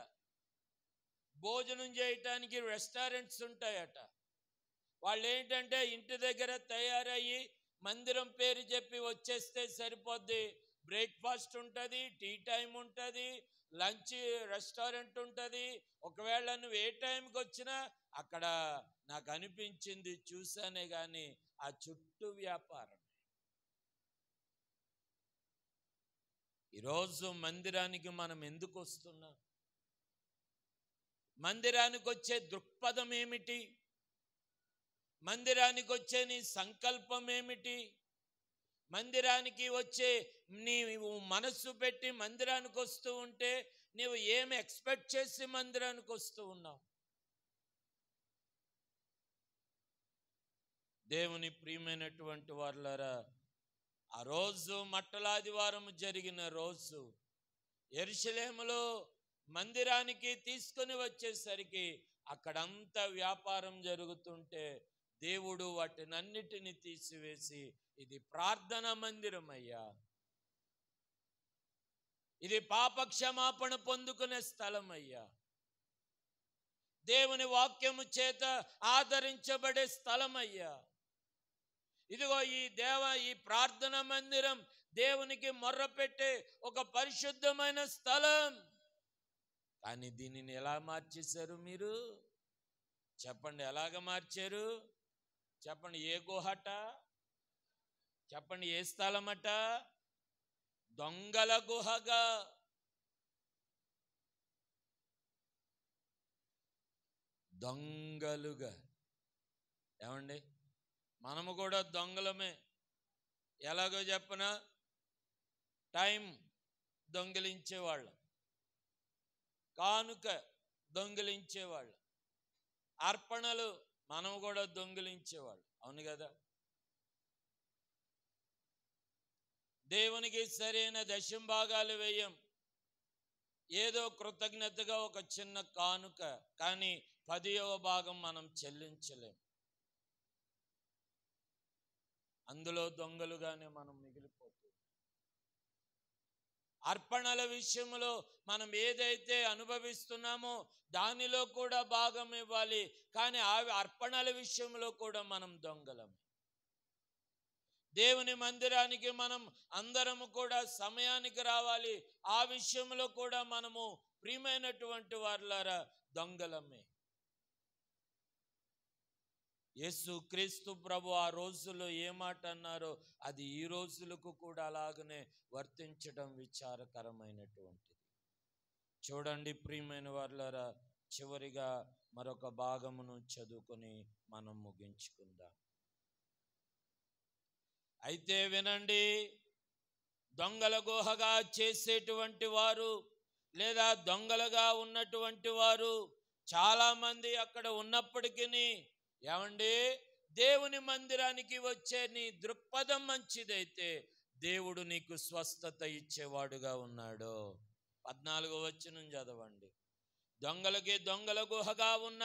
భోజనం చేయటానికి రెస్టారెంట్స్ ఉంటాయట. వాళ్ళు ఏంటంటే ఇంటి దగ్గర తయారయ్యి మందిరం పేరు చెప్పి వచ్చేస్తే సరిపోద్ది. బ్రేక్ఫాస్ట్ ఉంటుంది, టీ టైం ఉంటుంది, లంచ్ రెస్టారెంట్ ఉంటుంది. ఒకవేళ నువ్వు ఏ టైంకి వచ్చినా అక్కడ నాకు అనిపించింది, చూసానే కానీ ఆ చుట్టూ వ్యాపారం. ఈరోజు మందిరానికి మనం ఎందుకు వస్తున్నాం? మందిరానికి వచ్చే దృక్పథం ఏమిటి? మందిరానికి వచ్చే నీ సంకల్పం ఏమిటి? మందిరానికి వచ్చే నీవు మనస్సు పెట్టి మందిరానికి వస్తూ ఉంటే నీవు ఏమి ఎక్స్పెక్ట్ చేసి మందిరానికి వస్తూ ఉన్నావు? దేవుని ప్రియమైనటువంటి వారులారా, ఆ రోజు మట్టలాదివారం జరిగిన రోజు యెరూషలేములో మందిరానికి తీసుకొని వచ్చేసరికి అక్కడంతా వ్యాపారం జరుగుతుంటే దేవుడు వాటినన్నిటిని తీసివేసి, ఇది ప్రార్థన మందిరం అయ్యా, ఇది పాప క్షమాపణ పొందుకునే స్థలం అయ్యా, దేవుని వాక్యము చేత ఆదరించబడే స్థలం అయ్యా, ఇదిగో ఈ ప్రార్థన మందిరం దేవునికి మొర్రపెట్టే ఒక పరిశుద్ధమైన స్థలం. కానీ దీనిని ఎలా మార్చేశారు మీరు? చెప్పండి, ఎలాగ మార్చారు? చెప్పండి, ఏ గుహట? చెప్పండి, ఏ స్థలమట? దొంగల గుహగా. దొంగలుగా. ఏమండి, మనము కూడా దొంగలమే. ఎలాగో చెప్పనా? టైం దొంగిలించేవాళ్ళం, కానుక దొంగిలించేవాళ్ళం, అర్పణలు మనం కూడా దొంగిలించేవాళ్ళం. అవును కదా? దేవునికి సరైన దశంభాగాలు వేయం, ఏదో కృతజ్ఞతగా ఒక చిన్న కానుక, కానీ 10వ భాగం మనం చెల్లించలేం. అందులో దొంగలుగానే మనం మిగిలిపోతాం. అర్పణల విషయంలో మనం ఏదైతే అనుభవిస్తున్నామో దానిలో కూడా భాగం ఇవ్వాలి, కానీ ఆ అర్పణల విషయంలో కూడా మనం దొంగలం. దేవుని మందిరానికి మనం అందరము కూడా సమయానికి రావాలి, ఆ విషయంలో కూడా మనము ప్రియమైనటువంటి వారులారా దొంగలమే. యేసు క్రీస్తు ప్రభు ఆ రోజుల్లో ఏ మాట అన్నారో అది ఈ రోజులకు కూడా అలాగనే వర్తించడం విచారకరమైనటువంటిది. చూడండి ప్రియమైన వారులారా, చివరిగా మరొక భాగమును చదువుకొని మనం ముగించుకుందాం. అయితే వినండి, దొంగల గుహగా చేసేటువంటి వారు లేదా దొంగలుగా ఉన్నటువంటి వారు చాలా మంది అక్కడ ఉన్నప్పటికీ, ఏమండి, దేవుని మందిరానికి వచ్చే నీ దృక్పథం మంచిదైతే దేవుడు నీకు స్వస్థత ఇచ్చేవాడుగా ఉన్నాడు. 14వ వచనం చదవండి. దొంగలకి దొంగల గుహగా ఉన్న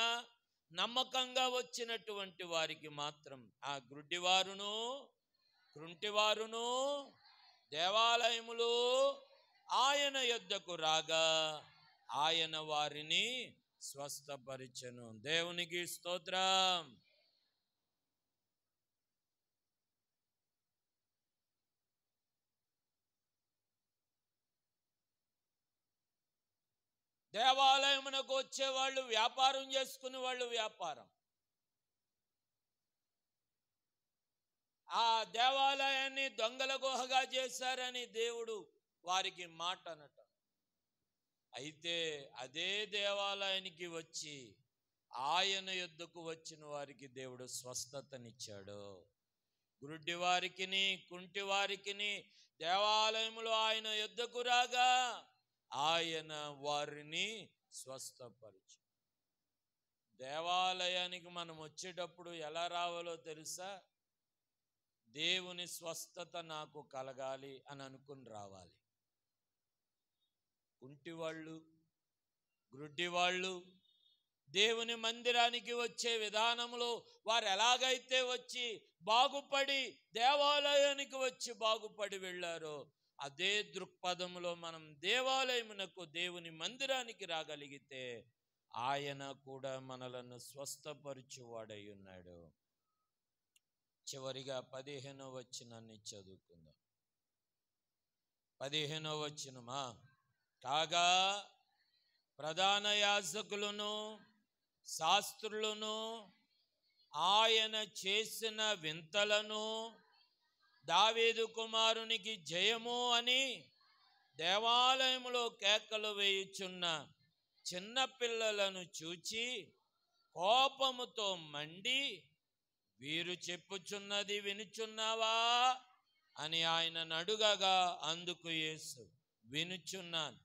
నమ్మకంగా వచ్చినటువంటి వారికి మాత్రం ఆ గ్రుడ్డివారును కృంటివారును దేవాలయములో ఆయన యొద్దకు రాగా ఆయన వారిని స్వస్థపరిచెను. దేవునికి స్తోత్రం. దేవాలయమునకు వచ్చేవాళ్ళు వ్యాపారం చేసుకునే వాళ్ళు వ్యాపారం, ఆ దేవాలయాన్ని దొంగల గుహగా చేశారని దేవుడు వారికి మాట అనటం. అయితే అదే దేవాలయానికి వచ్చి ఆయన యొద్దకు వచ్చిన వారికి దేవుడు స్వస్థతనిచ్చాడు. గురుడి వారికిని కుంటి వారికిని దేవాలయములో ఆయన యొద్దకు రాగా ఆయన వారిని స్వస్థపరిచాడు. దేవాలయానికి మనం వచ్చేటప్పుడు ఎలా రావాలో తెలుసా? దేవుని స్వస్థత నాకు కలగాలి అని అనుకుని రావాలి. కుంటివాళ్ళు, గ్రుడ్డివాళ్ళు దేవుని మందిరానికి వచ్చే విధానంలో వారు ఎలాగైతే వచ్చి బాగుపడి దేవాలయానికి వచ్చి బాగుపడి వెళ్ళారో అదే దృక్పథంలో మనం దేవాలయమునకు, దేవుని మందిరానికి రాగలిగితే ఆయన కూడా మనలను స్వస్థపరచువాడై ఉన్నాడు. చివరిగా 15వ వచనాన్ని చదువుకుందాం. 15వ వచనమా, కాగా ప్రధాన యాజకులను శాస్త్రులను ఆయన చేసిన వింతలను, దావీదు కుమారునికి జయము అని దేవాలయములో కేకలు వేయుచున్న చిన్న పిల్లలను చూచి కోపముతో మండి, వీరు చెప్పుచున్నది వినుచున్నావా అని ఆయన అడుగగా, అందుకు యేసు, వినుచున్నాను.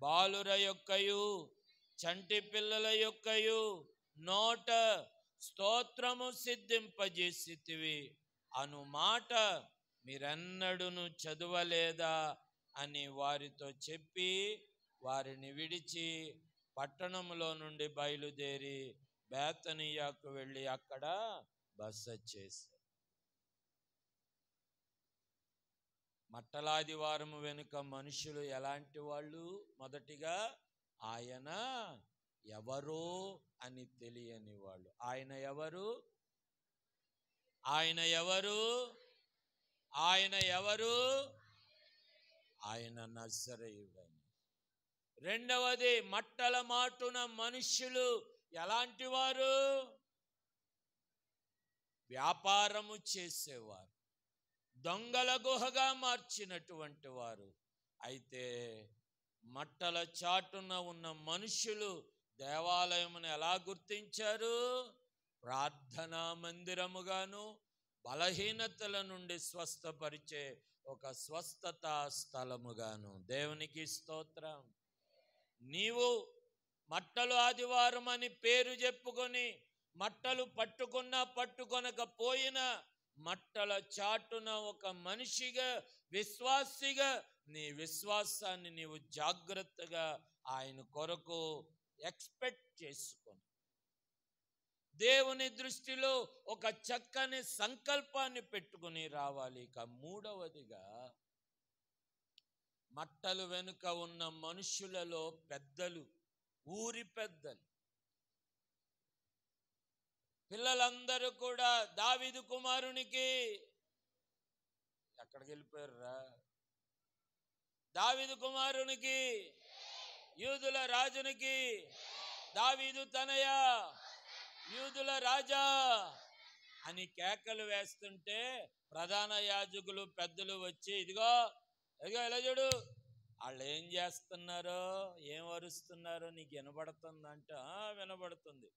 బాలుర యొక్కయు చంటి పిల్లల యొక్కయు నోట స్తోత్రము సిద్ధింపజేసితివి అను మాట మీరెన్నడూను చదవలేదా అని వారితో చెప్పి వారిని విడిచి పట్టణంలో నుండి బయలుదేరి బేతనియాకు వెళ్ళి అక్కడ బస చేశారు. మట్టలాదివారం వెనుక మనుషులు ఎలాంటి వాళ్ళు? మొదటిగా ఆయన ఎవరో అని తెలియని వాళ్ళు. ఆయన ఎవరు? ఆయన ఎవరు? ఆయన ఎవరు? ఆయన నజరేయుడని. రెండవది, మట్టల మాటున మనుష్యులు ఎలాంటి వారు? వ్యాపారము చేసేవారు, దొంగల గుహగా మార్చినటువంటి వారు. అయితే మట్టల చాటున ఉన్న మనుషులు దేవాలయమును ఎలా గుర్తించారు? ప్రార్థనా మందిరముగాను, బలహీనతల నుండి స్వస్థపరిచే ఒక స్వస్థత స్థలముగాను. దేవునికి స్తోత్రం. నీవు మట్టలు ఆదివారం అని పేరు చెప్పుకొని మట్టలు పట్టుకున్నా పట్టుకొనకపోయినా మట్టల చాటున ఒక మనిషిగా, విశ్వాసిగా నీ విశ్వాసాన్ని నీవు జాగ్రత్తగా ఆయన కొరకు ఎక్స్పెక్ట్ చేసుకొని దేవుని దృష్టిలో ఒక చక్కని సంకల్పాన్ని పెట్టుకుని రావాలి. ఇక మూడవదిగా, మట్టలు వెనుక ఉన్న మనుషులలో పెద్దలు, ఊరి పెద్దలు, పిల్లలందరూ కూడా దావీదు కుమారునికి ఎక్కడికి వెళ్ళిపోయారురా? దావీదు కుమారునికి, యూదుల రాజునికి, దావీదు తనయ, యూదుల రాజా అని కేకలు వేస్తుంటే ప్రధాన యాజకులు, పెద్దలు వచ్చి ఇదిగో ఇదిగో ఇలా చూడు, వాళ్ళు ఏం చేస్తున్నారో, ఏం అరుస్తున్నారో నీకు వినబడుతుందంట. వినబడుతుంది.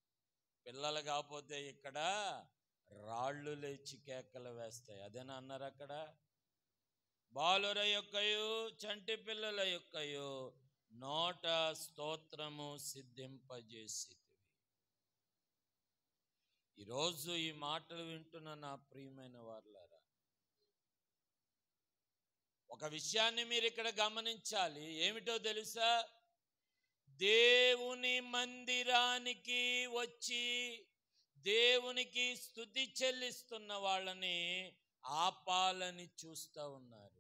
పిల్లలు కాకపోతే ఇక్కడ రాళ్ళు లేచి కేకలు వేస్తాయి. అదేనా అన్నారు అక్కడ? బాలుర యొక్కయు చంటి పిల్లల యొక్కయు నోట స్తోత్రము సిద్ధింపజేసి. ఈరోజు ఈ మాటలు వింటున్న నా ప్రియమైన వారులారా, ఒక విషయాన్ని మీరు ఇక్కడ గమనించాలి. ఏమిటో తెలుసా? దేవుని మందిరానికి వచ్చి దేవునికి స్తుతి చెల్లిస్తున్న వాళ్ళని ఆపాలని చూస్తూ ఉన్నారు.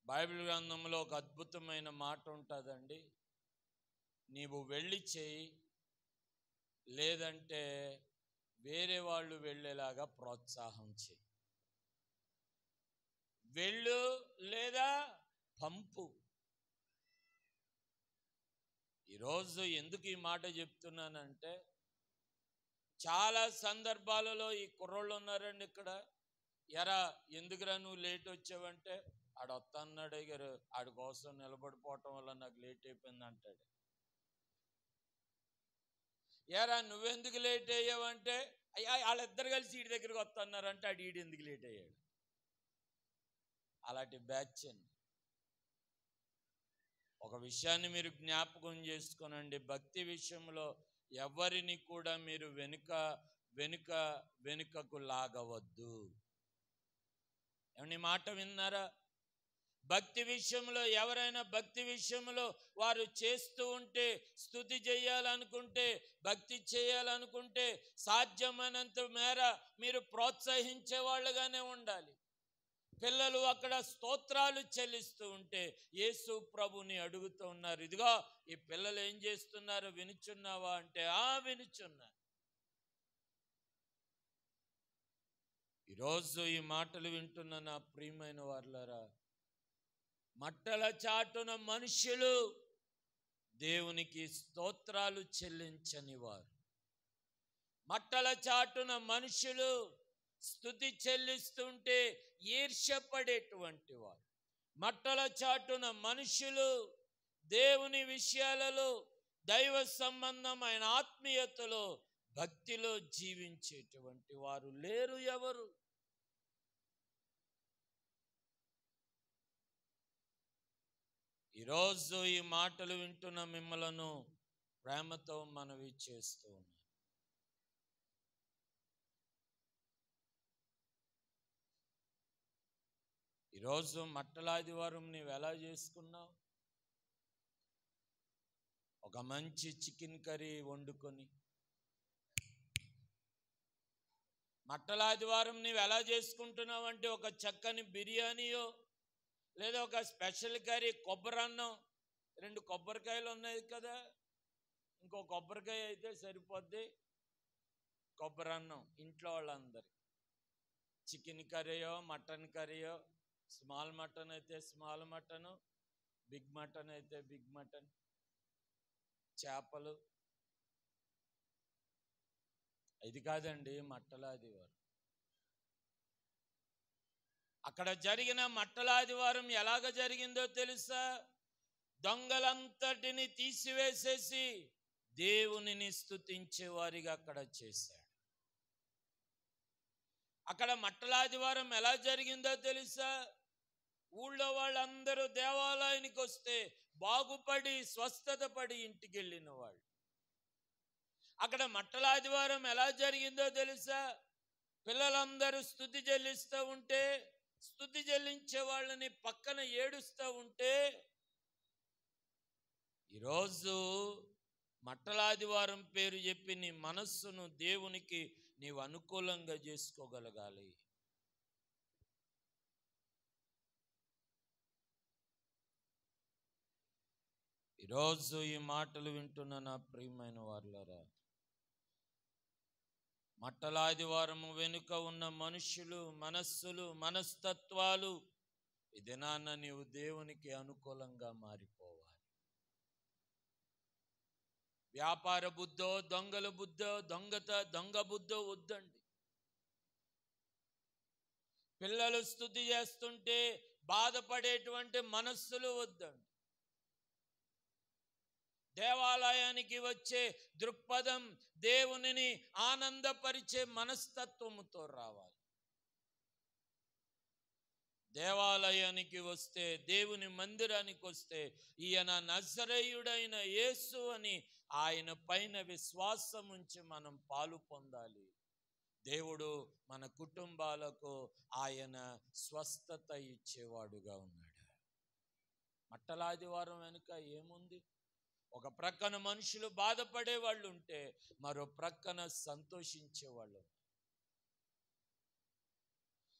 బైబిల్ గ్రంథంలో ఒక అద్భుతమైన మాట ఉంటుందండి. నీవు వెళ్ళి చేయి, లేదంటే వేరే వాళ్ళు వెళ్ళేలాగా ప్రోత్సాహం చేయి. వెళ్ళు లేదా పంపు. ఈరోజు ఎందుకు ఈ మాట చెప్తున్నానంటే, చాలా సందర్భాలలో ఈ కుర్రోళ్ళు ఉన్నారండి ఇక్కడ. ఎరా ఎందుకురా నువ్వు లేట్ వచ్చావంటే, ఆడు వస్తాన్నాడు గారు, ఆడి కోసం నిలబడిపోవటం వల్ల నాకు లేట్ అయిపోయింది అంటాడు. ఏరా నువ్వెందుకు లేట్ అయ్యావంటే, అయ్యా వాళ్ళిద్దరు కలిసి వీడి దగ్గరికి వస్తున్నారంటే ఆడు ఈడు ఎందుకు లేట్ అయ్యాడు. అలాంటి బ్యాచ్ అండి. ఒక విషయాన్ని మీరు జ్ఞాపకం చేసుకోనండి, భక్తి విషయంలో ఎవరిని కూడా మీరు వెనుకకు లాగవద్దు. ఏమని మాట విన్నారా? భక్తి విషయంలో ఎవరైనా భక్తి విషయంలో వారు చేస్తూ ఉంటే, స్తుతి చేయాలనుకుంటే, భక్తి చేయాలనుకుంటే సాధ్యమైనంత మేర మీరు ప్రోత్సహించే వాళ్ళుగానే ఉండాలి. పిల్లలు అక్కడ స్తోత్రాలు చెల్లిస్తూ ఉంటే యేసు ప్రభుని అడుగుతూ ఉన్నారు, ఇదిగో ఈ పిల్లలు ఏం చేస్తున్నారు వినుచున్నావా అంటే, వినుచున్నా. ఈరోజు ఈ మాటలు వింటున్న నా ప్రియమైన వారులారా, మట్టల చాటున మనుషులు దేవునికి స్తోత్రాలు చెల్లించని వారు, మట్టల చాటున మనుషులు స్తుతి చెల్లిస్తుంటే ఈర్ష్యపడేటువంటి వారు, మట్టల చాటున మనుషులు దేవుని విషయాలలో, దైవ సంబంధమైన ఆత్మీయతలో, భక్తిలో జీవించేటువంటి వారు లేరు ఎవరు. ఈరోజు ఈ మాటలు వింటున్న మిమ్మలను ప్రేమతో మనవి చేస్తూ ఉన్నాను. ఈరోజు మట్టలాదివారం నీవు ఎలా చేసుకున్నావు? ఒక మంచి చికెన్ కర్రీ వండుకొని, మట్టలాదివారం నీవు ఎలా చేసుకుంటున్నావు అంటే ఒక చక్కని బిర్యానీయో, లేదా ఒక స్పెషల్ కర్రీ, కొబ్బరన్నం, 2 కొబ్బరికాయలు ఉన్నాయి కదా, ఇంకో కొబ్బరికాయ అయితే సరిపోద్ది, కొబ్బరన్నం ఇంట్లో వాళ్ళందరి. చికెన్ కర్రీయో, మటన్ కర్రీయో, స్మాల్ మటన్ అయితే స్మాల్ మటను, బిగ్ మటన్ అయితే బిగ్ మటన్, చేపలు. ఇది కాదండి మట్టలాదివారం. అక్కడ జరిగిన మట్టలాదివారం ఎలాగ జరిగిందో తెలుసా? దొంగలంతటిని తీసివేసేసి దేవునిని స్తుతించే వారిగా అక్కడ చేశాడు. అక్కడ మట్టలాదివారం ఎలా జరిగిందో తెలుసా? ఊళ్ళో వాళ్ళందరూ దేవాలయానికి వస్తే బాగుపడి స్వస్థత పడి ఇంటికి వెళ్ళిన వాళ్ళు. అక్కడ మట్టలాదివారం ఎలా జరిగిందో తెలుసా? పిల్లలందరూ స్తుతి చెల్లిస్తూ ఉంటే, స్తుతి చెల్లించే వాళ్ళని పక్కన ఏడుస్తూ ఉంటే, ఈరోజు మట్టలాదివారం పేరు చెప్పి నీ మనస్సును దేవునికి నీవు అనుకూలంగా చేసుకోగలగాలి. ఈరోజు ఈ మాటలు వింటున్న నా ప్రియమైన వారులారా, మట్టలాదివారము వెనుక ఉన్న మనుషులు, మనస్సులు, మనస్తత్వాలు ఈ దినాన్న నీవు దేవునికి అనుకూలంగా మారిపోవాలి. వ్యాపార బుద్ధో, దొంగల బుద్ధో, దొంగ బుద్ధో వద్దండి. పిల్లలు స్తుతి చేస్తుంటే బాధపడేటువంటి మనస్సులు వద్దండి. దేవాలయానికి వచ్చే దృక్పథం దేవునిని ఆనందపరిచే మనస్తత్వముతో రావాలి. దేవాలయానికి వస్తే, దేవుని మందిరానికి వస్తే, ఈయన నజరేయుడైన యేసు అని ఆయన పైన విశ్వాసం ఉంచి మనం పాలు పొందాలి. దేవుడు మన కుటుంబాలకు ఆయన స్వస్థత ఇచ్చేవాడుగా ఉన్నాడు. మట్టలాదివారం వెనుక ఏముంది? ఒక ప్రక్కన మనుషులు బాధపడే వాళ్ళు ఉంటే, మరో ప్రక్కన సంతోషించే వాళ్ళు.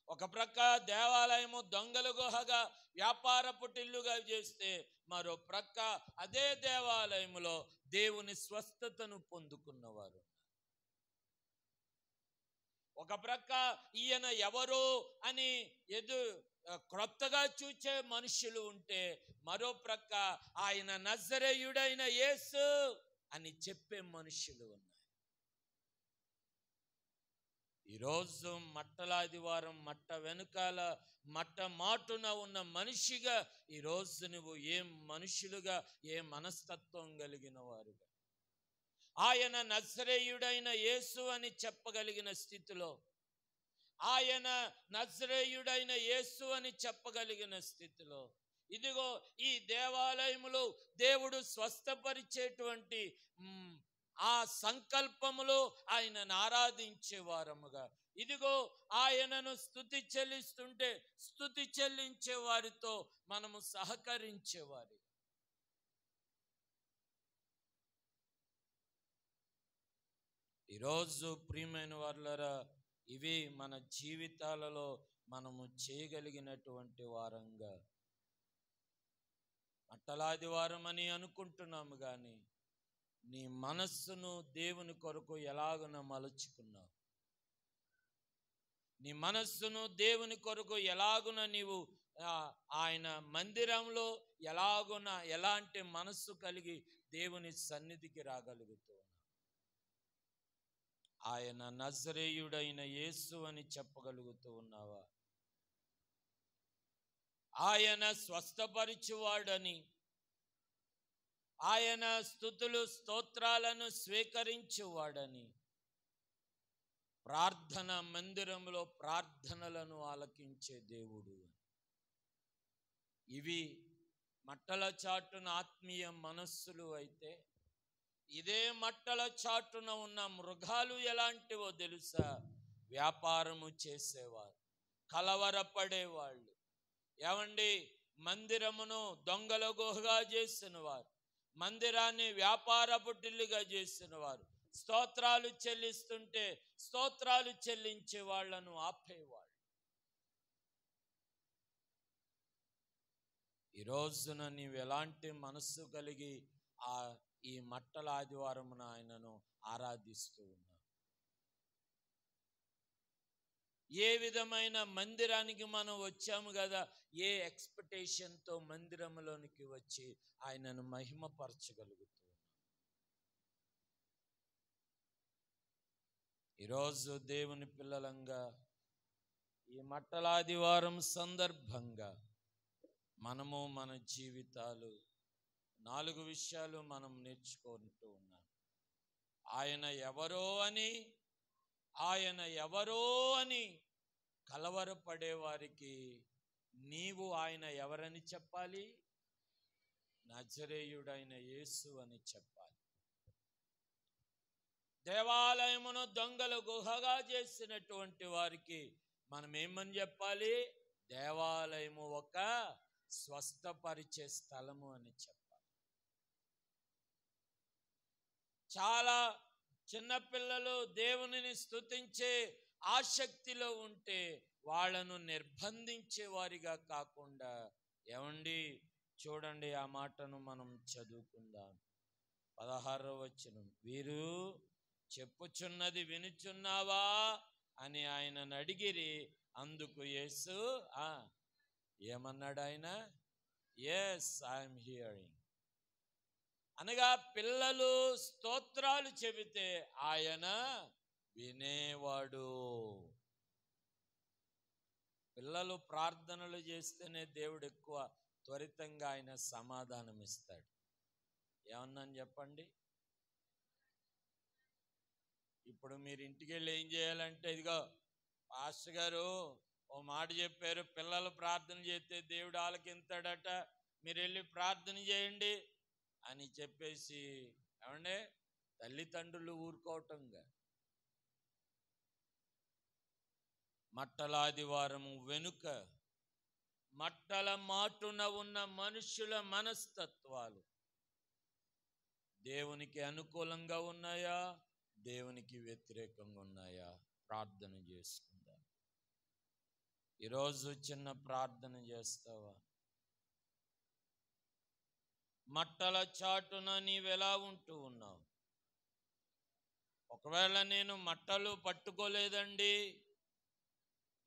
ఒక ప్రక్క దేవాలయము దొంగల గుహగా, వ్యాపారపు టిల్లుగా చేస్తే, మరో ప్రక్క అదే దేవాలయములో దేవుని స్వస్థతను పొందుకున్నవారు. ఒక ప్రక్క ఈయన ఎవరో అని క్రొత్తగా చూచే మనుషులు ఉంటే, మరో ప్రక్క ఆయన నజరేయుడైన యేసు అని చెప్పే మనుషులు ఉన్నారు. ఈరోజు మట్టలాదివారం మట్ట వెనుకాల మట్ట మాటున ఉన్న మనిషిగా ఈరోజు నువ్వు ఏ మనుషులుగా, ఏ మనస్తత్వం కలిగిన వారుగా, ఆయన నజరేయుడైన యేసు అని చెప్పగలిగిన స్థితిలో, ఆయన నజరేయుడైన యేసు అని చెప్పగలిగిన స్థితిలో, ఇదిగో ఈ దేవాలయములో దేవుడు స్వస్థపరిచేటువంటి ఆ సంకల్పములో ఆయనను ఆరాధించే వారముగా, ఇదిగో ఆయనను స్తుతి చెల్లిస్తుంటే స్తుతి చెల్లించే వారితో మనము సహకరించేవారి. ఈరోజు ప్రియమైన వారులారా, ఇవి మన జీవితాలలో మనము చేయగలిగినటువంటి వారంగా. మట్టలాదివారం అని అనుకుంటున్నాము కానీ నీ మనస్సును దేవుని కొరకు ఎలాగున మలుచుకున్నావు? నీ మనస్సును దేవుని కొరకు ఎలాగున నీవు ఆయన మందిరంలో ఎలాగున ఎలాంటి మనస్సు కలిగి దేవుని సన్నిధికి రాగలుగుతూ ఉన్నావు? ఆయన నజరేయుడైన యేసు అని చెప్పగలుగుతూ ఉన్నావా? ఆయన స్వస్థపరిచువాడని, ఆయన స్తుతులు స్తోత్రాలను స్వీకరించువాడని, ప్రార్థన మందిరంలో ప్రార్థనలను ఆలకించే దేవుడు. ఇవి మట్టల చాటున ఆత్మీయ మనస్సులు అయితే, ఇదే మట్టల చాటున ఉన్న మృగాలు ఎలాంటివో తెలుసా? వ్యాపారము చేసేవారు, కలవరపడేవాళ్ళు. ఏమండి, మందిరమును దొంగల గుహగా చేసిన వారు, మందిరాన్ని వ్యాపారపు ఢిల్లుగా చేసిన వారు, స్తోత్రాలు చెల్లిస్తుంటే స్తోత్రాలు చెల్లించే వాళ్లను ఆపేవాళ్ళు. ఈ రోజున నీవు ఎలాంటి మనస్సు కలిగి ఈ మట్టల ఆదివారమున ఆయనను ఆరాధిస్తూ ఉన్నావు? ఏ విధమైన మందిరానికి మనం వచ్చాము కదా, ఏ ఎక్స్పెక్టేషన్తో మందిరంలోనికి వచ్చి ఆయనను మహిమపరచగలుగుతూ ఉన్నాం? ఈరోజు దేవుని పిల్లలంగా ఈ మట్టల ఆదివారం సందర్భంగా మనము మన జీవితాలు 4 విషయాలు మనం నేర్చుకుంటూ ఉన్నాం. ఆయన ఎవరో అని కలవరపడే వారికి నీవు ఆయన ఎవరని చెప్పాలి? నజరేయుడైన యేసు అని చెప్పాలి. దేవాలయమును దొంగల గుహగా చేసినటువంటి వారికి మనం ఏమని చెప్పాలి? దేవాలయము ఒక స్వస్థపరిచే స్థలము అని చెప్పాలి. చాలా చిన్నపిల్లలు దేవునిని స్తుతించే ఆసక్తిలో ఉంటే వాళ్ళను నిర్బంధించే వారిగా కాకుండా, ఏమండి చూడండి, ఆ మాటను మనం చదువుకుందాం. 16వ వచనం, వీరు చెప్పుచున్నది వినుచున్నావా అని ఆయనను అడిగిరి. అందుకు యేసు ఏమన్నాడు? ఆయన ఎస్, ఐఎమ్ హియరింగ్ అనగా, పిల్లలు స్తోత్రాలు చెబితే ఆయన వినేవాడు. పిల్లలు ప్రార్థనలు చేస్తేనే దేవుడు ఎక్కువ త్వరితంగా ఆయన సమాధానం ఇస్తాడు. ఏమన్నాను చెప్పండి? ఇప్పుడు మీరు ఇంటికి వెళ్ళి ఏం చేయాలంటే, ఇదిగో పాస్టర్ గారు ఓ మాట చెప్పారు, పిల్లలు ప్రార్థన చేస్తే దేవుడు ఆలకిస్తాడట, మీరు వెళ్ళి ప్రార్థన చేయండి అని చెప్పేసి, ఏమంటే తల్లిదండ్రులు ఊరుకోవటంగా. మట్టల ఆదివారము వెనుక మట్టల మాటున ఉన్న మనుషుల మనస్తత్వాలు దేవునికి అనుకూలంగా ఉన్నాయా, దేవునికి వ్యతిరేకంగా ఉన్నాయా? ప్రార్థన చేసుకుందాం. ఈరోజు చిన్న ప్రార్థన చేస్తావా? మట్టల చాటున నీవెలా ఉంటూ ఉన్నావు? ఒకవేళ నేను మట్టలు పట్టుకోలేదండి,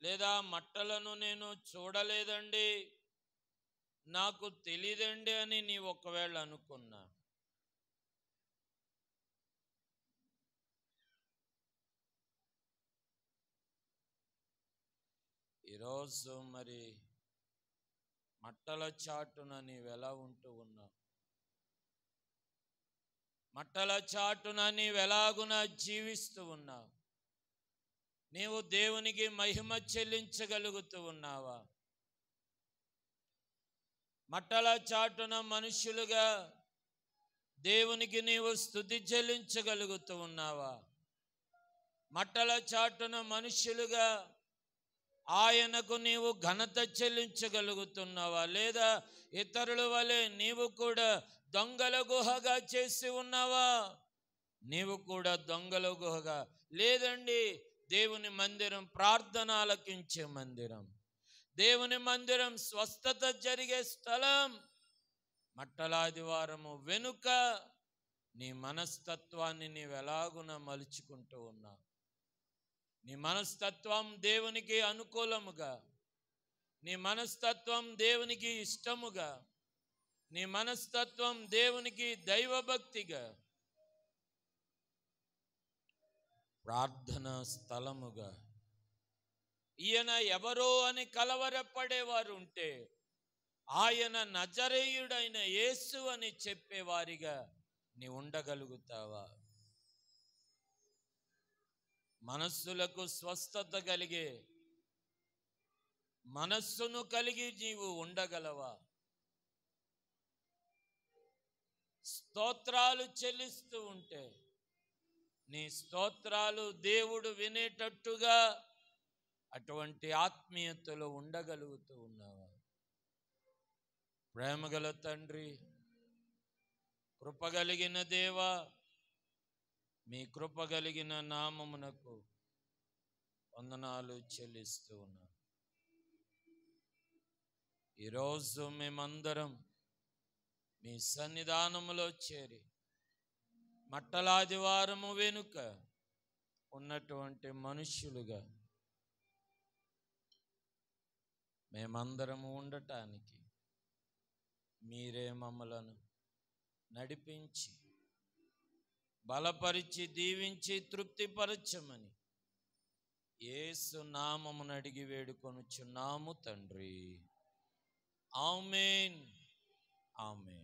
లేదా మట్టలను నేను చూడలేదండి, నాకు తెలియదండి అని నీవు ఒకవేళ అనుకున్నా, ఈరోజు మరి మట్టల చాటున నీవెలా ఉంటూ ఉన్నావు? మట్టల చాటున నీవెలాగున జీవిస్తూ ఉన్నావు? నీవు దేవునికి మహిమ చెల్లించగలుగుతూ ఉన్నావా? మట్టల చాటున మనుషులుగా దేవునికి నీవు స్తుతి చెల్లించగలుగుతూ ఉన్నావా? మట్టల చాటున మనుషులుగా ఆయనకు నీవు ఘనత చెల్లించగలుగుతున్నావా? లేదా ఇతరుల వలె నీవు కూడా దొంగల గుహగా చేసి ఉన్నావా? నీవు కూడా దొంగల గుహగా లేదండి. దేవుని మందిరం ప్రార్థన ఆలకించే మందిరం, దేవుని మందిరం స్వస్థత జరిగే స్థలం. మట్టలాదివారము వెనుక నీ మనస్తత్వాన్ని నీవెలాగున మలుచుకుంటూ ఉన్నావు? నీ మనస్తత్వం దేవునికి అనుకూలముగా, నీ మనస్తత్వం దేవునికి ఇష్టముగా, నీ మనస్తత్వం దేవునికి దైవభక్తిగా, ప్రార్థనా స్థలముగా. ఈయన ఎవరో అని కలవరపడేవారు ఉంటే ఆయన నజరేయుడైన యేసు అని చెప్పేవారిగా నీ ఉండగలుగుతావా? మనస్సులకు స్వస్థత కలిగే మనస్సును కలిగి నీవు ఉండగలవా? స్తోత్రాలు చెల్లిస్తూ ఉంటే నీ స్తోత్రాలు దేవుడు వినేటట్టుగా అటువంటి ఆత్మీయతలో ఉండగలుగుతూ ఉన్నావా? ప్రేమగల తండ్రి, కృపగలిగిన దేవా, మీ కృపగలిగిన నామమునకు వందనాలు చెల్లిస్తూ ఉన్నాను. ఈరోజు మేమందరం మీ సన్నిధానములో చేరి మట్టలాదివారము వెనుక ఉన్నటువంటి మనుష్యులుగా మేమందరము ఉండటానికి మీరే మమ్మలను నడిపించి బలపరిచి దీవించి తృప్తిపరచమని యేసు నామమును అడిగి వేడుకొనుచున్నాము తండ్రి. ఆమేన్, ఆమేన్.